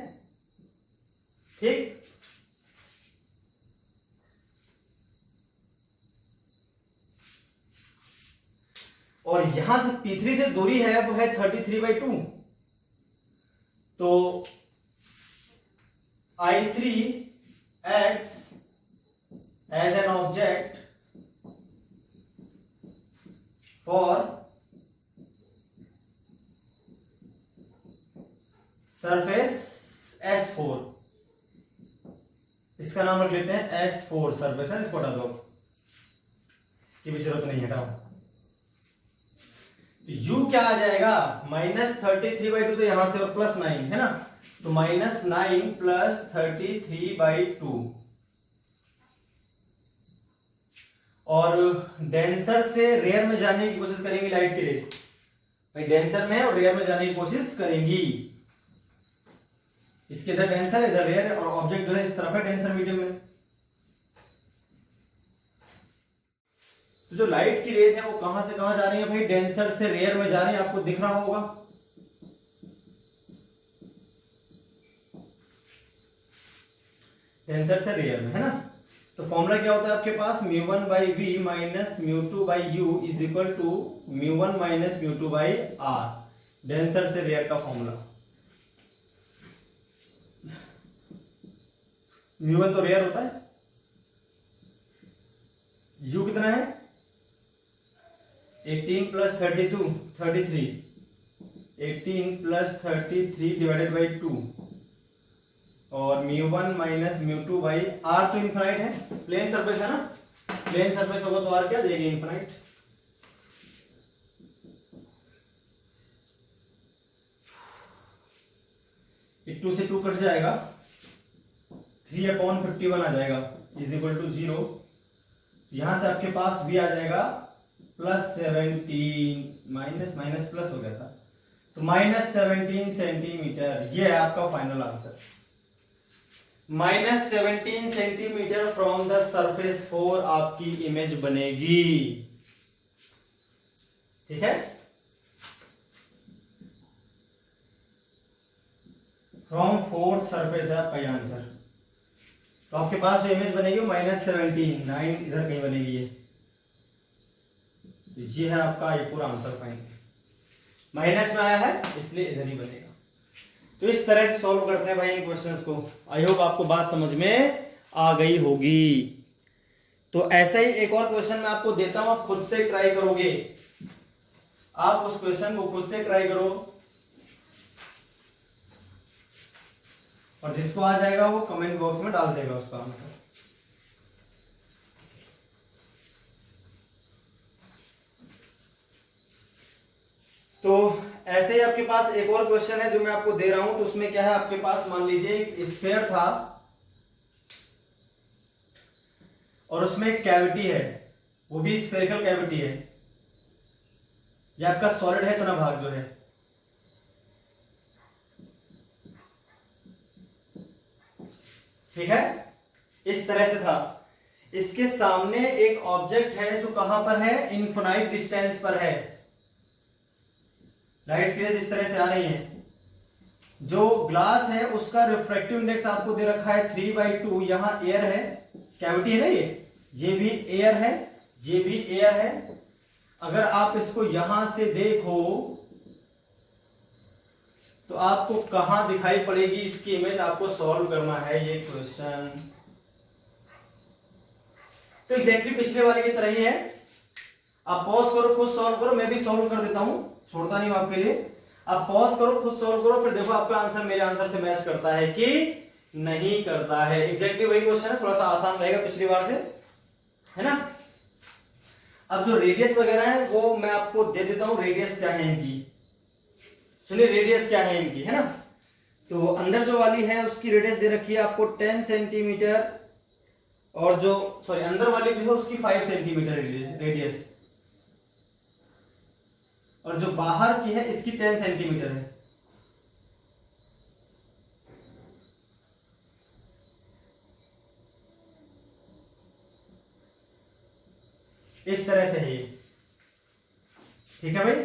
ठीक। और यहां से P3 से दूरी है वो है 33/2। तो I3 acts as an object for surface S4। इसका नाम रख लेते हैं S4 सरफेस है, इसको हटा दो, इसकी भी जरूरत नहीं, हटाओ। तो U क्या आ जाएगा -33/2, तो यहां से और +9 है ना। तो -9 प्लस 33/2। और डेंसर से रेयर में जाने की कोशिश करेंगी लाइट की रेस। भाई डेंसर में है और रेयर में जाने की कोशिश करेंगी। इसके इधर डेंसर, इधर रेयर, और ऑब्जेक्ट जो है इस तरफ है डेंसर मीडियम में। तो जो लाइट की रेस है वो कहां से कहां जा रही है भाई? डेंसर से रेयर में जा रही है, आपको दिख रहा होगा। डेंसर से रेयर में, है ना। तो फॉर्मूला क्या होता है आपके पास? μ1/v minus μ2/u is equal to μ1 minus μ2/r। Denser से रेयर का फॉर्मूला। μ1 तो रेयर होता है, u कितना है? 18 प्लस 32 33, 18 प्लस 33 डिवाइडेड बाई 2, और μ1 माइनस μ2/r। तो इनफाइनाइट है, प्लेन सरफेस है ना। प्लेन सरफेस होगा तो r क्या देगी? इनफाइनाइट। ये 2 से 2 कट जाएगा, 3/51 आ जाएगा इज इक्वल टू 0। यहां से आपके पास v आ जाएगा +17, माइनस माइनस प्लस हो गया था, तो -17 सेंटीमीटर। ये है आपका final answer. -17 centimetre from the surface 4 आपकी इमेज बनेगी। ठीक है, फ्रॉम 4th सरफेस है आपका आंसर। तो आपके पास जो इमेज बनेगी -17, 9 इधर कहीं बनेगी ये। तो ये है आपका ये पूरा आंसर फाइन। माइनस में आया है इसलिए इधर ही बनेगा। तो इस तरह से सॉल्व करते हैं भाई इन क्वेश्चंस को। आई होप आपको बात समझ में आ गई होगी। तो ऐसा ही एक और क्वेश्चन मैं आपको देता हूं, आप खुद से ट्राई करोगे। आप उस क्वेश्चन को खुद से ट्राई करो, और जिसको आ जाएगा वो कमेंट बॉक्स में डाल देगा उसका आंसर। तो ऐसे ही आपके पास एक और क्वेश्चन है जो मैं आपको दे रहा हूं। तो उसमें क्या है आपके पास, मान लीजिए एक स्फीयर था और उसमें एक कैविटी है, वो भी स्फेरिकल कैविटी है। ये आपका सॉलिड है इतना भाग जो है, ठीक है, इस तरह से था। इसके सामने एक ऑब्जेक्ट है जो कहां पर है? इनफिनाइट डिस्टेंस पर है। लाइट की रेज इस तरह से आ रही है। जो ग्लास है उसका रिफ्रैक्टिव इंडेक्स आपको दे रखा है 3/2। यहां एयर है, कैविटी है ना, ये भी एयर है, ये भी एयर है। अगर आप इसको यहां से देखो तो आपको कहां दिखाई पड़ेगी इसकी इमेज? आपको सॉल्व करना है ये क्वेश्चन। तो एग्जैक्टली पिछले वाले की तरह ही है। आप पॉज करो, खुद सॉल्व करो, मैं भी सॉल्व कर देता हूं, छोड़ता नहीं हूं आपके लिए। आप पॉज करो, खुद सॉल्व करो, फिर देखो आपका आंसर मेरे आंसर से मैच करता है कि नहीं करता है। एग्जैक्टली वही क्वेश्चन है, थोड़ा सा आसान रहेगा पिछली बार से, है ना। अब जो रेडियस वगैरह है वो मैं आपको दे देता हूं। रेडियस क्या है इनकी, सुनिए रेडियस क्या है इनकी, है ना। तो अंदर जो वाली है उसकी रेडियस दे रखी है आपको 10 सेंटीमीटर, और जो सॉरी अंदर वाली जो है उसकी 5 सेंटीमीटर रेडियस, और जो बाहर की है इसकी 10 सेंटीमीटर है। इस तरह से है ये, ठीक है भाई।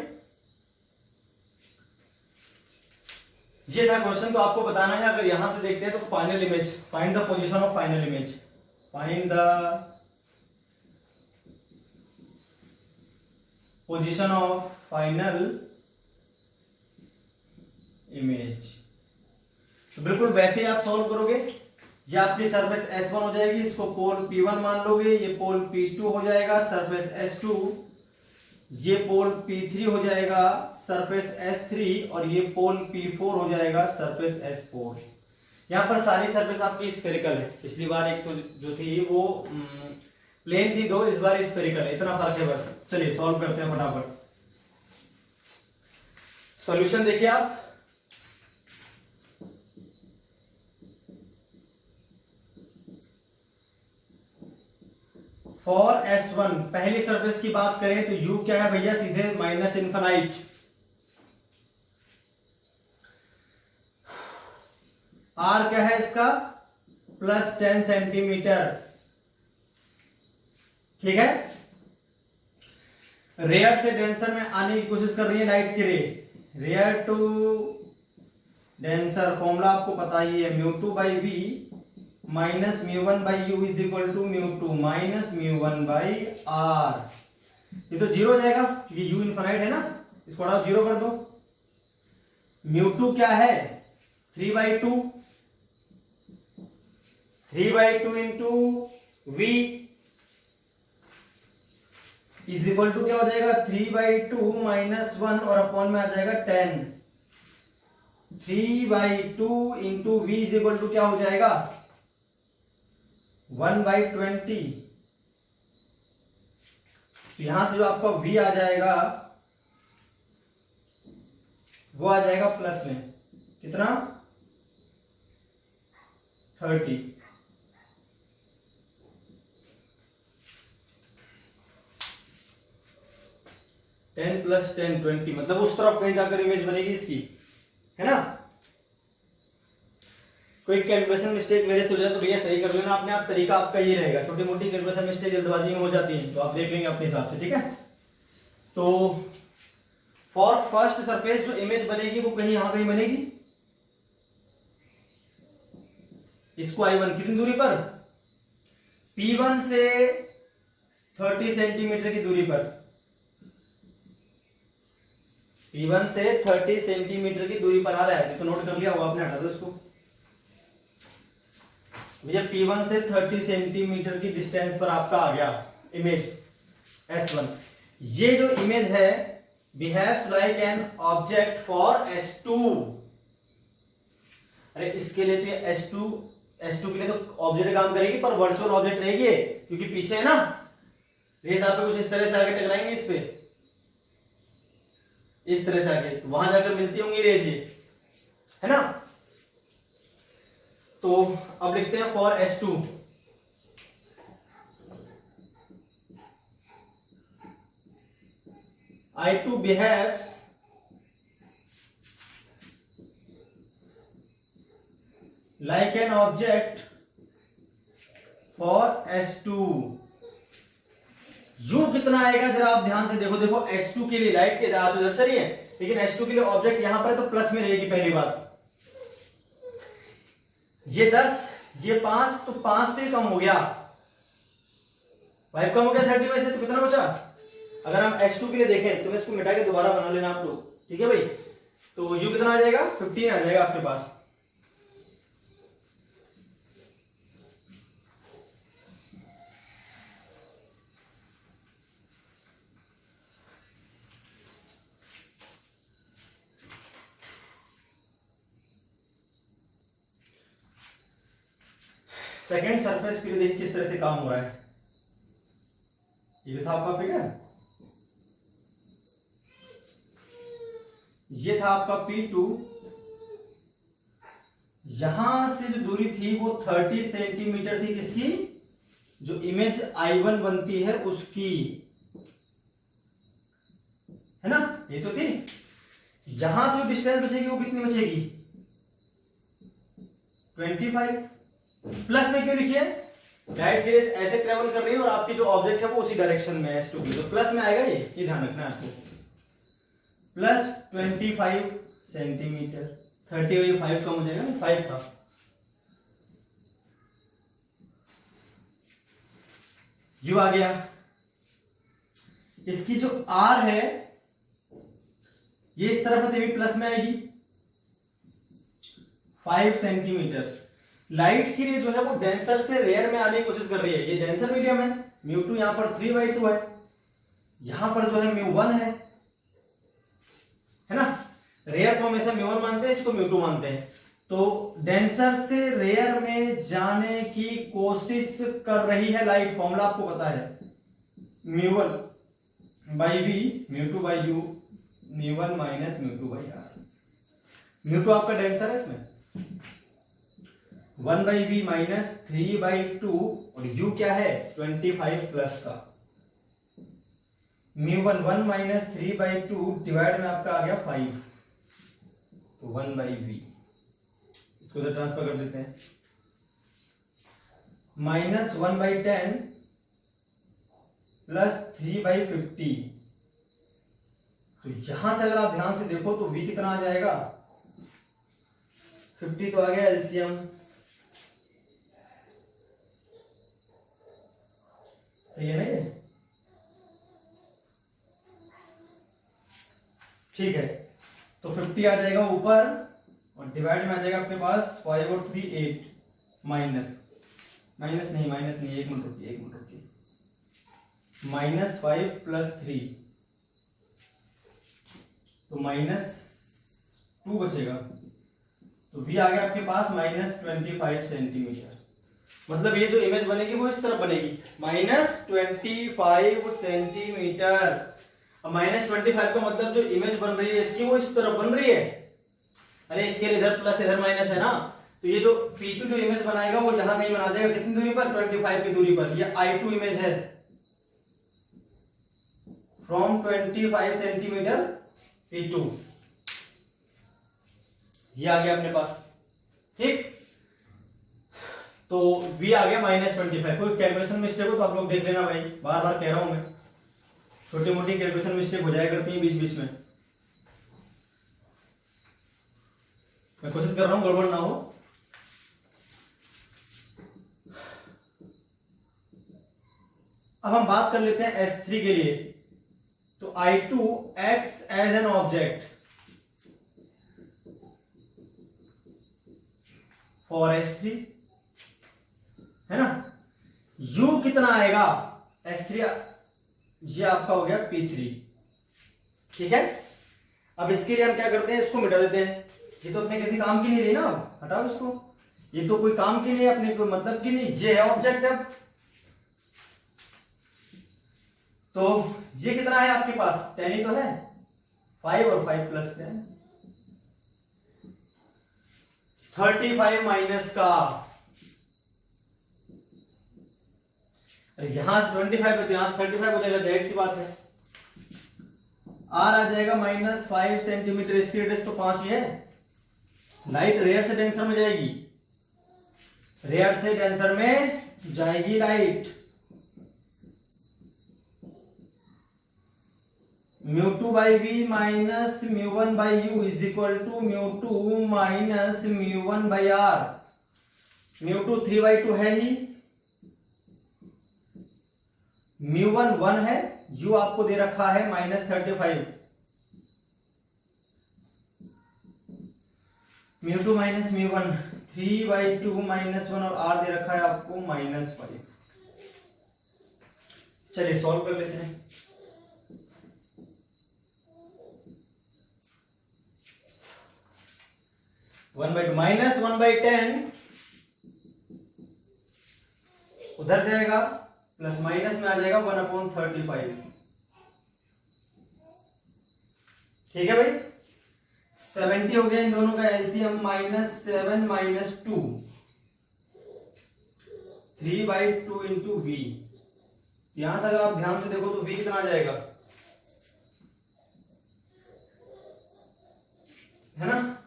ये था क्वेश्चन। तो आपको बताना है, अगर यहां से देखते हैं तो final image, find the position of final image, find the position of final image. तो बिल्कुल वैसे ही आप सॉल्व करोगे। ये आपकी सरफेस S1 हो जाएगी, इसको पोल P1 मान लोगे, ये पोल P2 हो जाएगा सरफेस S2, ये पोल P3 हो जाएगा सरफेस S3, और ये पोल P4 हो जाएगा सरफेस S4। यहां पर सारी सरफेस आपकी स्फेरिकल है। पिछली बार एक तो जो थी वो प्लेन थी, दो, इस बार स्फेरिकल है, इतना फर्क है बस। चलिए सॉल्व करते हैं फटाफट। सॉल्यूशन देखिए आप, फॉर S1 पहली सरफेस की बात करें तो u क्या है भैया, सीधे माइनस इन्फिनाइट। r क्या है इसका, प्लस 10 सेंटीमीटर। ठीक है, रेयर से डेंसर में आने की कोशिश कर रही है लाइट की रे। रेयर टू डेंसर फॉर्मूला आपको पता ही है, mu two by V minus mu one by U is equal to mu two minus mu one by R. ये तो जीरो हो जाएगा क्योंकि यू इनफाइनाइट है ना, इसको हटाओ जीरो कर दो। म्यू टू क्या है, 3/2, 3/2 into V is equal to क्या हो जाएगा, 3/2 माइनस 1 और अपॉन में आ जाएगा 10। 3/2 into V is equal to क्या हो जाएगा, 1/20। तो यहां से जो आपका v आ जाएगा वो आ जाएगा प्लस में कितना, 30। टेन प्लस 10 20, मतलब उस तरफ कहीं जाकर इमेज बनेगी इसकी, है ना। कोई कैलकुलेशन मिस्टेक मेरे से हो जाए तो भैया सही कर लेना आपने, आप तरीका आपका ये रहेगा। छोटी मोटी कैलकुलेशन मिस्टेक जल्दबाजी में हो जाती है तो आप देख लेंगे अपने हिसाब से, ठीक है। तो फॉर फर्स्ट सरफेस जो इमेज बनेगी वो कहीं यहां कहीं बनेगी, इसको I1 कितनी दूरी पर, P1 से 30 सेंटीमीटर की दूरी पर, P1 से 30 सेंटीमीटर की दूरी पर आ रहा है, तो नोट कर लिया होगा आपने, हटा दो इसको भैया। P1 से 30 सेंटीमीटर की डिस्टेंस पर आपका आ गया इमेज S1। ये जो इमेज है behaves like an object for S2। अरे इसके लिए तो S2 के लिए तो ऑब्जेक्ट काम करेगी पर वर्चुअल ऑब्जेक्ट रहेगी क्योंकि पीछे है ना, रेज आप कुछ इस तरह से आगे टकराएंगे, इस पे इस तरह से आगे, तो वहां जाकर मिलती होंगी रेज, ये है ना। तो अब लिखते हैं for S2, I2 behaves like an object for S2। U कितना आएगा जरा आप ध्यान से देखो, देखो S2 के लिए लाइट के दांत उधर से रही है, लेकिन S2 के लिए ऑब्जेक्ट यहां पर है तो प्लस में रहेगी पहली बात। ये 10 ये 5 तो 5 पे कम हो गया, 5 कम हो गया 30 में से, तो कितना बचा। अगर हम S2 के लिए देखें तो मैं इसको मिटा के दोबारा बना लेना आप लोग, ठीक है भाई। तो U कितना आ जाएगा, 15 आ जाएगा आपके पास। सेकेंड सरफेस के लिए देखिए किस तरह से काम हो रहा है। ये था आपका फिगर, ये था आपका P2, यहां से जो दूरी थी वो 30 सेंटीमीटर थी, किसकी, जो इमेज I1 बनती है उसकी, है ना, ये तो थी। यहां से जो डिस्टेंस बचेगी वो कितनी बचेगी, 25। प्लस में क्यों लिखिए, लाइट की रेस ऐसे ट्रेवल कर रही है और आपकी जो ऑब्जेक्ट है वो उसी डायरेक्शन में है S2 की, तो प्लस में आएगा, ये ध्यान रखना है आपको। प्लस 25 सेंटीमीटर, 30 और ये 5 कम हो जाएगा ना, 5 था। यू आ गया, इसकी जो R है ये इस तरफ है, प्लस में आएगी 5 सेंटीमीटर। लाइट की रे जो है वो डेंसर से रेयर में आने की कोशिश कर रही है, ये डेंसर मीडियम है, μ2 यहां पर 3/2 है, यहां पर जो है μ1 है ना। रेयर को हमेशा μ1 मानते हैं, इसको μ2 मानते हैं। तो डेंसर से रेयर में जाने की कोशिश कर रही है लाइट, फॉर्मूला आपको पता है, μ1 by v μ2 by u μ1 minus μ2 by r. μ2 आपका डेंसर है इसमें, 1/v माइनस 3/2 और u क्या है 25 प्लस का μ1 1 माइनस 3/2 डिवाइड में आपका आ गया 5, तो 1/v इसको इधर ट्रांसफर कर देते हैं, माइनस 1/10 प्लस 3/50। तो यहां से अगर आप ध्यान से देखो तो v कितना आ जाएगा 50, तो आ गया एलसीएम, सही है ना ये, ठीक है। तो 50 आ जाएगा ऊपर और डिवाइड में आ जाएगा अपने पास 5 और 3 8, माइनस नहीं, एक मिनट रुकिए, -5 + 3 तो -2 बचेगा, तो v आ गया आपके पास -25 सेंटीमीटर। मतलब ये जो इमेज बनेगी वो इस तरफ बनेगी -25 सेंटीमीटर। अब -25 का मतलब जो इमेज बन रही है इसकी वो इस तरफ बन रही है, अरे इसके इधर प्लस इधर माइनस है ना, तो ये जो P2 जो इमेज बनाएगा वो यहां कहीं बना देगा, कितनी दूरी पर 25 की दूरी पर। ये I2 इमेज है फ्रॉम 25 सेंटीमीटर P2, ये आ गया अपने पास, ठीक। तो V आ गया -25। कोई कैलकुलेशन मिस्टेक हो तो आप लोग देख लेना भाई, बार बार कह रहा हूं मैं, छोटी मोटी कैलकुलेशन मिस्टेक हो जाया करती है बीच बीच में, मैं कोशिश कर रहा हूं गड़बड़ ना हो। अब हम बात कर लेते हैं S3 के लिए। तो I2 acts as an object for S3, है ना। U कितना आएगा S3, ये आपका हो गया P3, ठीक है। अब इसके लिए हम क्या करते हैं, इसको मिटा देते हैं, ये तो अपने किसी काम की नहीं रही ना, हटाओ इसको, ये तो कोई काम की नहीं, अपने कोई मतलब की नहीं, ये है ऑब्जेक्ट। अब तो ये कितना है आपके पास 10 ही तो है, 5 और 5 + 10 35 माइनस का, यहां से 25 है तो यहां से 35 हो जाएगा, जाहिर सी बात है। R आ जाएगा -5 सेंटीमीटर, इसकी रेडियस तो 5 ही है। लाइट रेयर से डेंसर में जाएगी, रेयर से डेंसर में जाएगी light. μ2/v minus μ1/u is equal to μ2 minus μ1/r। μ2 3/2 है ही, μ1 1 है, u आपको दे रखा है -35, μ2 माइनस μ1 3/2 -1 और r दे रखा है आपको -5। चलिए सॉल्व कर लेते हैं। -1/10 उधर जाएगा, प्लस माइनस में आ जाएगा 1/35, ठीक है भाई। 70 हो गया इन दोनों का एलसीएम, -7 - 2 3/2 इंटू v। यहां से अगर आप ध्यान से देखो तो v कितना आ जाएगा, है ना,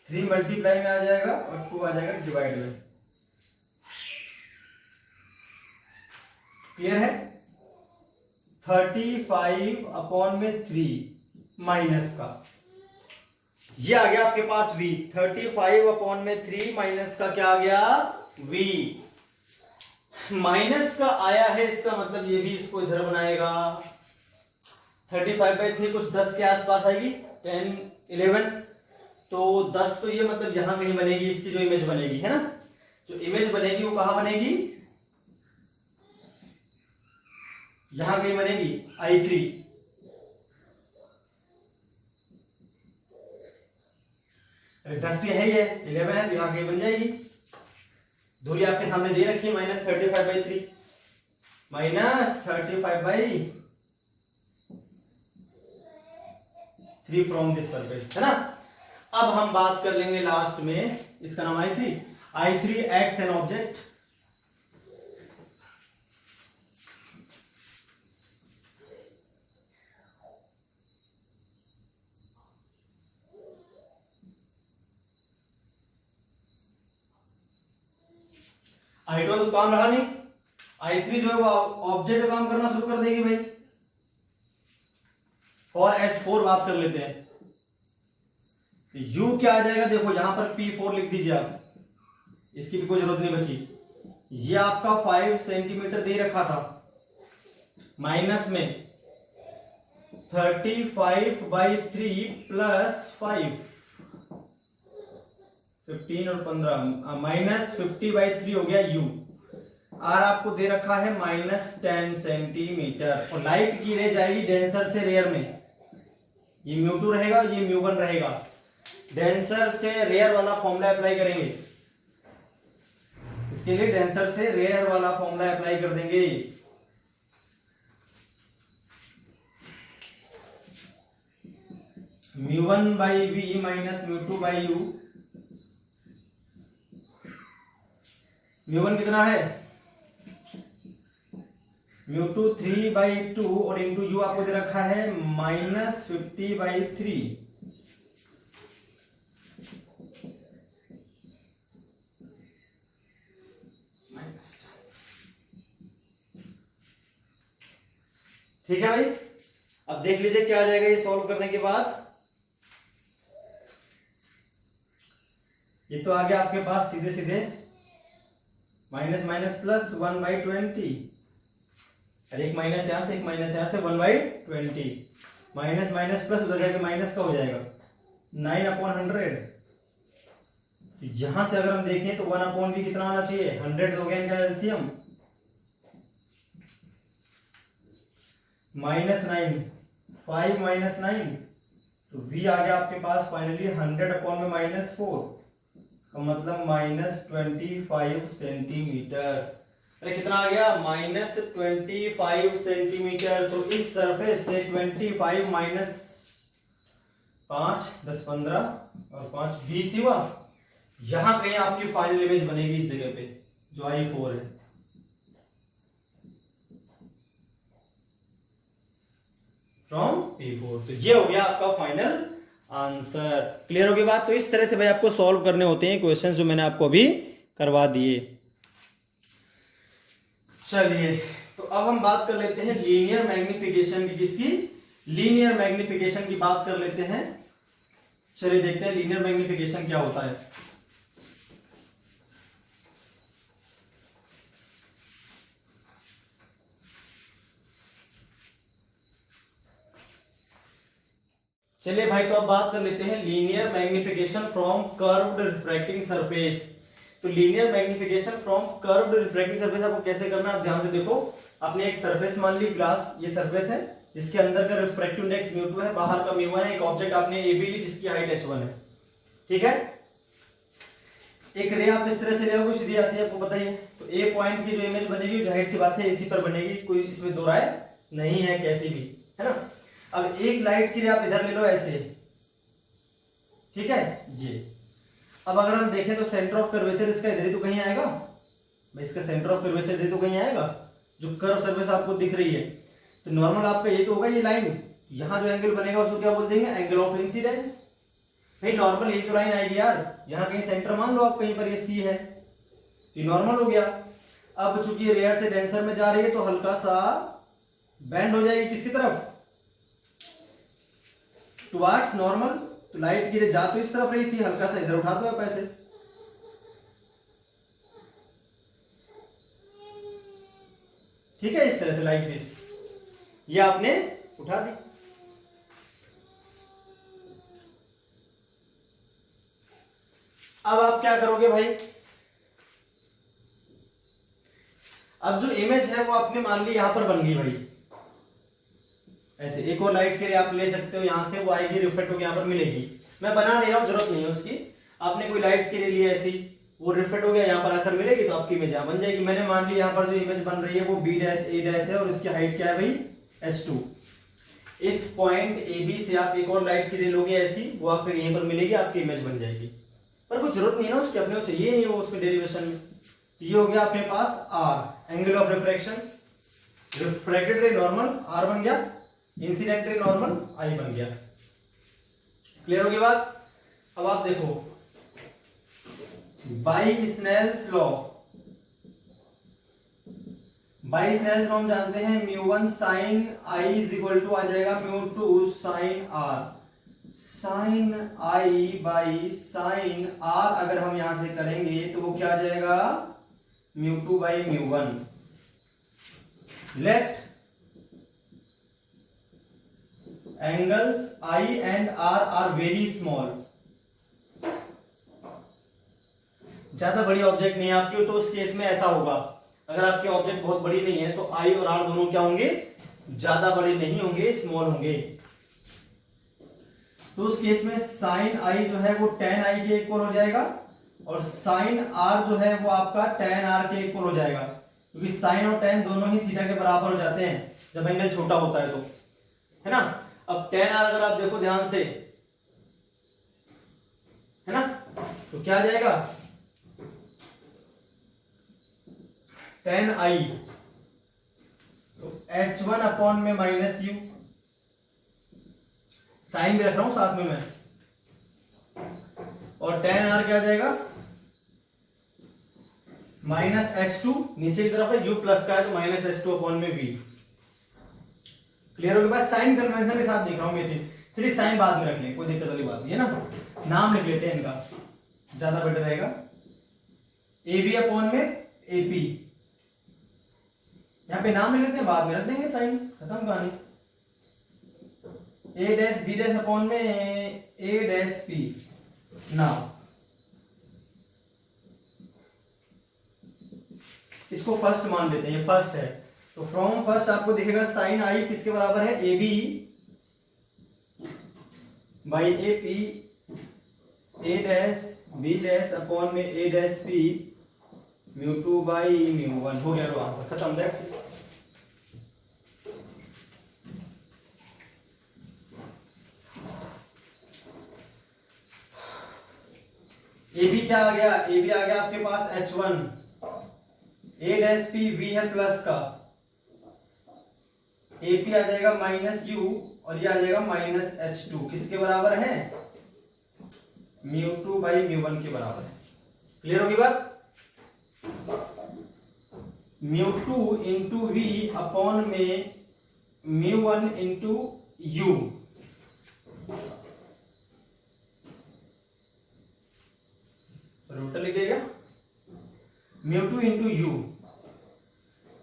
3 मल्टीप्लाई में आ जाएगा और 2 आ जाएगा डिवाइड में, क्लियर है। 35/3 माइनस का, ये आ गया आपके पास v, 35/3 माइनस का क्या आ गया v, माइनस का आया है, इसका मतलब ये भी इसको इधर बनाएगा। 35/3 कुछ 10 के आसपास आएगी, 10 11, तो 10 तो ये मतलब यहां कहीं बनेगी, इसकी जो इमेज बनेगी, है ना, जो इमेज बनेगी वो कहां बनेगी, यहां कहीं बनेगी I3। अरे 10 भी है ही है, 11 है तो यहां कहीं बन जाएगी। दूरी आपके सामने दे रखी है -35/3, -35/3 फ्रॉम दिस सरफेस, है ना। अब हम बात कर लेंगे लास्ट में, इसका नाम I3 acts an object. I2 तो काम रहा नहीं, I3 जो है वो ऑब्जेक्ट काम करना शुरू कर देगी भाई। और S4 बात कर लेते हैं। U क्या आ जाएगा, देखो यहां पर P4 लिख दीजिए आप, इसकी भी कोई जरूरत नहीं बची। ये आपका 5 सेंटीमीटर दे रखा था, माइनस में 35/3 प्लस 5, 15 और 15 माइनस 50/3 हो गया U। R आपको दे रखा है -10 सेंटीमीटर। और लाइट की रे जाएगी डेंसर से रेयर में, ये μ2 रहेगा, ये μ1 रहेगा। डेंसर से रेयर वाला फॉर्मूला अप्लाई करेंगे, इसके लिए डेंसर से रेयर वाला फॉर्मूला अप्लाई कर देंगे। μ1/v minus μ2/u। μ1 कितना है, μ2 3/2 और इंटू u आपको दे रखा है -50/3। ठीक है भाई, अब देख लीजिए क्या आ जाएगा ये सॉल्व करने के बाद। ये तो आ गया आपके पास सीधे सीधे माइनस माइनस प्लस 1/20, और एक माइनस यहां से एक माइनस यहां से 1/20, माइनस माइनस प्लस उधर जाके माइनस का हो जाएगा 9/100। यहां से अगर हम देखें तो 1/v कितना होना चाहिए, 100 हो गया इनका एलसीएम, -9, 5 - 9, तो v आ गया आपके पास फाइनली 100/-4 का मतलब -25 सेंटीमीटर। अरे कितना आ गया, -25 सेंटीमीटर। तो इस सरफेस से 25 माइनस 5 10 15 और 5 20 हुआ। यहां कहीं आपकी फाइनल इमेज बनेगी इस जगह पे जो I4 है। From P4। तो ये हो गया आपका फाइनल आंसर। क्लियर हो गई बात। तो इस तरह से भाई आपको सॉल्व करने होते हैं क्वेश्चन जो मैंने आपको अभी करवा दिए। चलिए, तो अब हम बात कर लेते हैं लीनियर मैग्निफिकेशन की। किसकी, लीनियर मैग्निफिकेशन की बात कर लेते हैं। चलिए देखते हैं लीनियर मैग्निफिकेशन क्या होता है। चलिए भाई, तो अब बात कर लेते हैं linear magnification from curved refracting surface. तो linear magnification from curved refracting surface आपको कैसे करना है, आप ध्यान से देखो। आपने एक सरफेस मान ली, ग्लास ये सरफेस है जिसके अंदर का रिफ्रैक्टिव इंडेक्स μ2 है, बाहर का μ1 है। एक ऑब्जेक्ट आपने AB ली जिसकी हाइट h1 है, ठीक है। एक रे आप इस तरह से ले आओगे, सीधी आती है, आपको पता ही है। तो A पॉइंट की जो इमेज बनेगी जाहिर सी बात है इसी पर बनेगी, कोई इसमें दो राय नहीं है कैसी भी, है ना। अब एक लाइट की रे आप इधर ले लो ऐसे, ठीक है ये। अब अगर हम देखें तो सेंटर ऑफ कर्वेचर इसका इधर ही तो कहीं आएगा भाई, इसका सेंटर ऑफ कर्वेचर इधर तो कहीं आएगा, जो कर्व सरफेस आपको दिख रही है। तो नॉर्मल आपका ये तो होगा ये लाइन, यहां जो एंगल बनेगा उसको क्या बोल देंगे, एंगल ऑफ इंसिडेंस। भाई नॉर्मल यही तो लाइन आएगी यार, यहां कहीं सेंटर मान लो आप, कहीं पर ये सी है, ये नॉर्मल हो गया। अब चूंकि रेयर से डेंसर में जा रही है तो हल्का सा बैंड हो जाएगी किसकी तरफ, टुवर्ड्स नॉर्मल। तो लाइट की रे जा तो इस तरफ रही थी, हल्का सा इधर उठा दो आप ऐसे, ठीक है, इस तरह से लाइक दिस, ये आपने उठा दी। अब आप क्या करोगे भाई, अब जो इमेज है वो आपने मान ली यहां पर बन गई भाई ऐसे। एक और लाइट के लिए आप ले सकते हो यहां से, वो आएगी रिफ्लेक्ट होकर यहां पर मिलेगी। मैं बना दे रहा हूं, जरूरत नहीं है उसकी। आपने कोई लाइट के लिए ली ऐसी, वो रिफ्लेक्ट हो गया यहां पर आकर मिलेगी, तो आपकी इमेज यहां बन जाएगी। मैंने मान ली यहां पर जो इमेज बन रही है वो B' A' है और उसकी हाइट क्या है भाई, h2। इस पॉइंट ए बी से आप एक और लाइट की रे लोगे ऐसी, वो आपको यहीं पर मिलेगी, आपकी इमेज बन जाएगी। पर कुछ जरूरत नहीं है ना उसकी, अपने को चाहिए नहीं वो उसमें डेरिवेशन में। ये हो गया अपने पास r, angle of refraction. Refracted ray normal r बन गया, इंसिडेंट रे नॉर्मल आई बन गया। क्लियर होगी बात? अब आप देखो, by Snell's law, by Snell's law हम जानते हैं μ1 sin i is equal to आ जाएगा μ2 sin r। sin i by sin r अगर हम यहां से करेंगे तो वो क्या आ जाएगा, μ2 by μ1। Let angles I and R are very small. ज्यादा बड़ी ऑब्जेक्ट नहीं है आपकी, तो उस केस में ऐसा होगा, अगर आपके ऑब्जेक्ट बहुत बड़ी नहीं है तो I और R दोनों क्या होंगे, ज्यादा बड़े नहीं होंगे, स्मॉल होंगे। तो उस केस में साइन I जो है वो tan I के इक्वल हो जाएगा, और साइन R जो है वो आपका tan R के इक्वल हो जाएगा, क्योंकि साइन और tan दोनों ही थीटा के बराबर हो जाते हैं जब एंगल छोटा होता है तो, है ना। अब tan R अगर आप देखो ध्यान से, है ना, तो क्या आ जाएगा, tan I तो h1 अपॉन में माइनस यू, साइन भी रख रहा हूं साथ में मैं, और tan R क्या आ जाएगा, माइनस h2, नीचे की तरफ है u प्लस का है तो माइनस h2 अपॉन में v। क्लियर हो गया? बस साइन कन्वेंशन के साथ देख रहा हूं ये चीज। चलिए साइन बाद में रख लें, कोई दिक्कत वाली बात नहीं है ना, नाम लिख लेते हैं इनका, ज्यादा बेटर रहेगा। ए बी अपॉन में ए पी, यहां पे नाम लिख लेते हैं, बाद में रख देंगे साइन, खत्म कहानी। ए डैश बी डैश अपॉन में ए डैश पी। नाउ इसको फर्स्ट मान लेते हैं, ये फर्स्ट है, तो फ्रॉम फर्स्ट आपको दिखेगा साइन आई किसके बराबर है, A B by A P, A dash B dash upon में ए डैश पी μ2 बाई μ1। हो गया, आंसर खत्म। That's it. ए बी क्या आ गया, ए बी आ गया आपके पास h1, ए डैश पी वी है प्लस का, ए पी आ जाएगा माइनस यू, और ये आ जाएगा माइनस h2, किसके बराबर है, μ2 बाई μ1 के बराबर है। क्लियर होगी बात? μ2 इंटू वी अपॉन में μ1 इंटू यू। रूट लिखिएगा, μ2 इंटू यू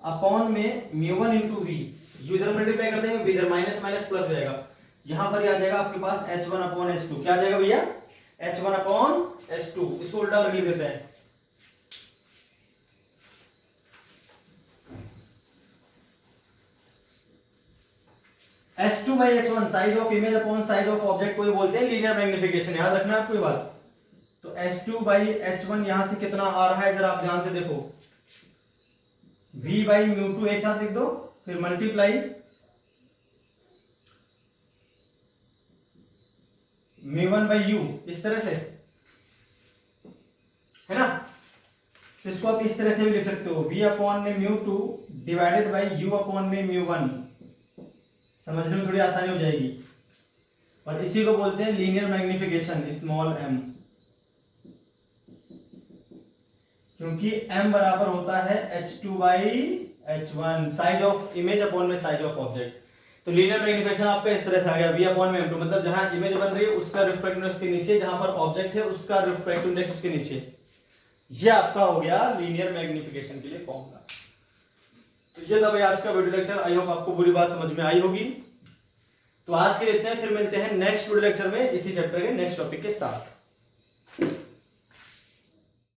अपॉन में μ1 इंटू वी, यू इधर मल्टीप्लाई कर देंगे, इधर माइनस माइनस प्लस हो जाएगा, यहां पर आ जाएगा आपके पास h1 अपॉन h2। क्या आ जाएगा भैया, h1 अपॉन h2। इसको उल्टा लिख देते हैं, h2 by h1 size of image upon size of object को बोलते हैं लीनियर मैग्निफिकेशन। याद रखना है आपको ये बात। तो h2 बाई h1 यहां से कितना आ रहा है, जरा आप ध्यान से देखो, v बाई μ2 एक साथ लिख दो, फिर मल्टीप्लाई μ1 बाई यू, इस तरह से, है ना। इसको आप इस तरह से भी लिख सकते हो, v अपॉन में μ2 डिवाइडेड बाई u अपॉन में μ1। समझने में थोड़ी आसानी हो जाएगी, और इसी को बोलते हैं लीनियर मैग्निफिकेशन, स्मॉल m, क्योंकि m बराबर होता है h2 by h1, size of image upon में साइज ऑफ ऑब्जेक्ट। तो लीनियर मैग्निफिकेशन आपका इस तरह से आ गया, v अपॉन में m2, मतलब जहां इमेज बन रही है उसका रिफ्रैक्टिव इंडेक्स के नीचे, जहां पर ऑब्जेक्ट है उसका रिफ्रैक्टिव इंडेक्स उसके नीचे। ये आपका हो गया लीनियर मैग्निफिकेशन के लिए फॉर्मूला। तो ये था भाई आज का वीडियो लेक्चर। आई होप आपको पूरी बात समझ में आई होगी। तो आज के लिए इतने, फिर मिलते हैं नेक्स्ट वीडियो लेक्चर में इसी चैप्टर के नेक्स्ट टॉपिक के साथ।